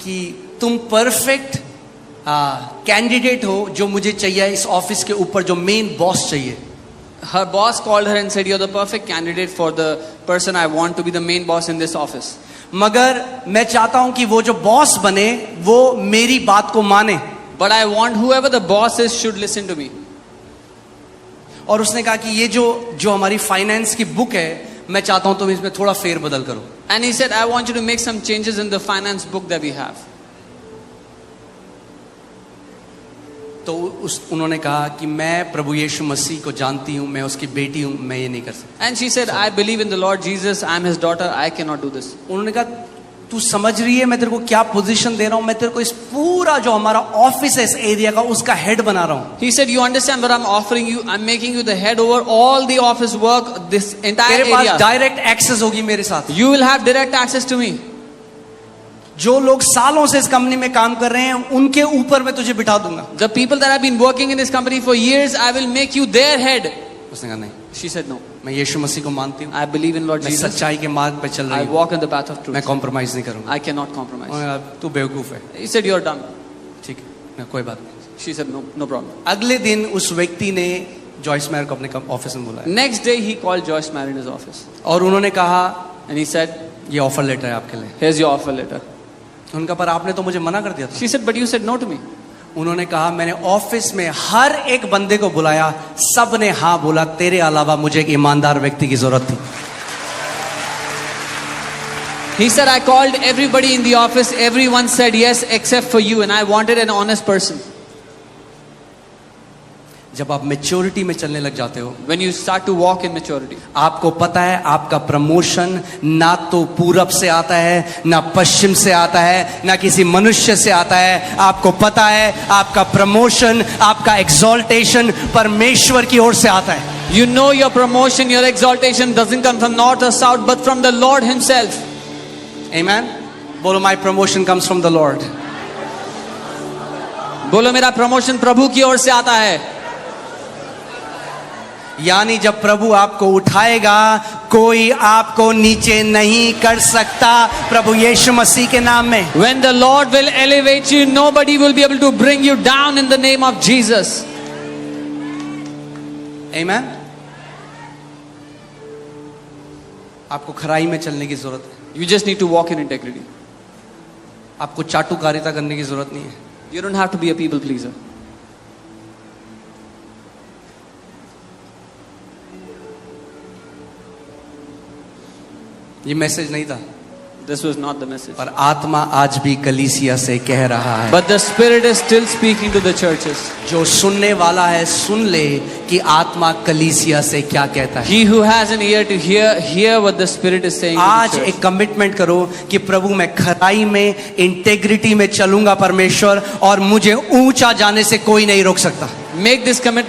कि तुम परफेक्ट कैंडिडेट हो जो मुझे चाहिए इस ऑफिस के ऊपर, जो मेन बॉस चाहिए। Her boss called her and said, "You're the perfect candidate for the person I want to be the main boss in this office. मगर मैं चाहता हूं कि वो जो बॉस बने वो मेरी बात को माने। But I want whoever the boss is should listen to me." और उसने कहा कि ये जो हमारी फाइनेंस की बुक है, मैं चाहता हूं तुम इसमें थोड़ा फेर बदल करो। And he said, "I want you to make some changes in the finance book that we have." तो उन्होंने कहा कि मैं प्रभु यीशु मसीह को जानती हूं, मैं उसकी बेटी हूं, मैं ये नहीं कर सकता। And she said, "I believe in the Lord Jesus. I'm his daughter. I cannot do this." उन्होंने कहा तू समझ रही है मैं तेरे को क्या पोजीशन दे रहा हूं? मैं तेरे को इस पूरा जो हमारा ऑफिस है इस एरिया का, उसका हेड बना रहा हूं। He said, "You understand what I'm offering you? I'm making you the head over all the office work, this entire तेरे पास area. डायरेक्ट एक्सेस होगी मेरे साथ। You will have direct access to me. जो लोग सालों से इस कंपनी में काम कर रहे हैं उनके ऊपर मैं तुझे बिठा दूंगा। The people that have been working in this company for years, I will make you their head." उसने कहा नहीं, She said, "No. मैं यीशु मसीह को मानती हूँ, I believe in Lord मैं Jesus. सच्चाई के मार्ग पे चल रही I हूँ, walk in the path of मैं truth. कॉम्प्रोमाइज नहीं करूंगा। I cannot compromise." उन्होंने कहा, तू बेवकूफ है। He said, "You're dumb." ठीक है, मैं कोई बात नहीं। She said, "No, no problem." अगले दिन उस व्यक्ति ने जॉयस मेयर को अपने ऑफिस में बुलाया Next day, he called Joyce Meyer in his office. और उन्होंने कहा And he said, ये ऑफर लेटर है आपके लिए। "Here's your offer letter." उनका पर आपने तो मुझे मना कर दिया था। She said, "But you said no to me." उन्होंने कहा मैंने ऑफिस में हर एक बंदे को बुलाया, सब ने हाँ बोला, तेरे अलावा मुझे एक ईमानदार व्यक्ति की जरूरत थी। He said, "I called everybody in the office. Everyone said yes except for you, and I wanted an honest person." जब आप मेच्योरिटी में चलने लग जाते हो, When you start to walk in maturity, आपको पता है आपका प्रमोशन ना तो पूरब से आता है, ना पश्चिम से आता है, ना किसी मनुष्य से आता है। आपको पता है आपका प्रमोशन, आपका एक्सॉल्टेशन परमेश्वर की ओर से आता है। you know your promotion, your exaltation doesn't come from north or south, but from the Lord Himself. Amen? बोलो my promotion comes from the Lord. बोलो मेरा प्रमोशन प्रभु की ओर से आता है। यानी जब प्रभु आपको उठाएगा कोई आपको नीचे नहीं कर सकता, प्रभु यीशु मसीह के नाम में। When the Lord will elevate you, nobody will be able to bring you down in the name of Jesus. Amen? आपको खराई में चलने की जरूरत है। You just need to walk in integrity. आपको चाटुकारिता करने की जरूरत नहीं है। You don't have to be a people pleaser. ये मैसेज नहीं था। This was not the message. पर आत्मा आज भी कलीसिया से कह रहा है, But the Spirit is still speaking to the churches. जो सुनने वाला है सुन ले कि आत्मा कलीसिया से क्या कहता है। He who has an ear to hear what the Spirit is saying to आज the church. एक कमिटमेंट करो कि प्रभु मैं खराई में इंटेग्रिटी में चलूंगा परमेश्वर, और मुझे ऊंचा जाने से कोई नहीं रोक सकता। Make this commitment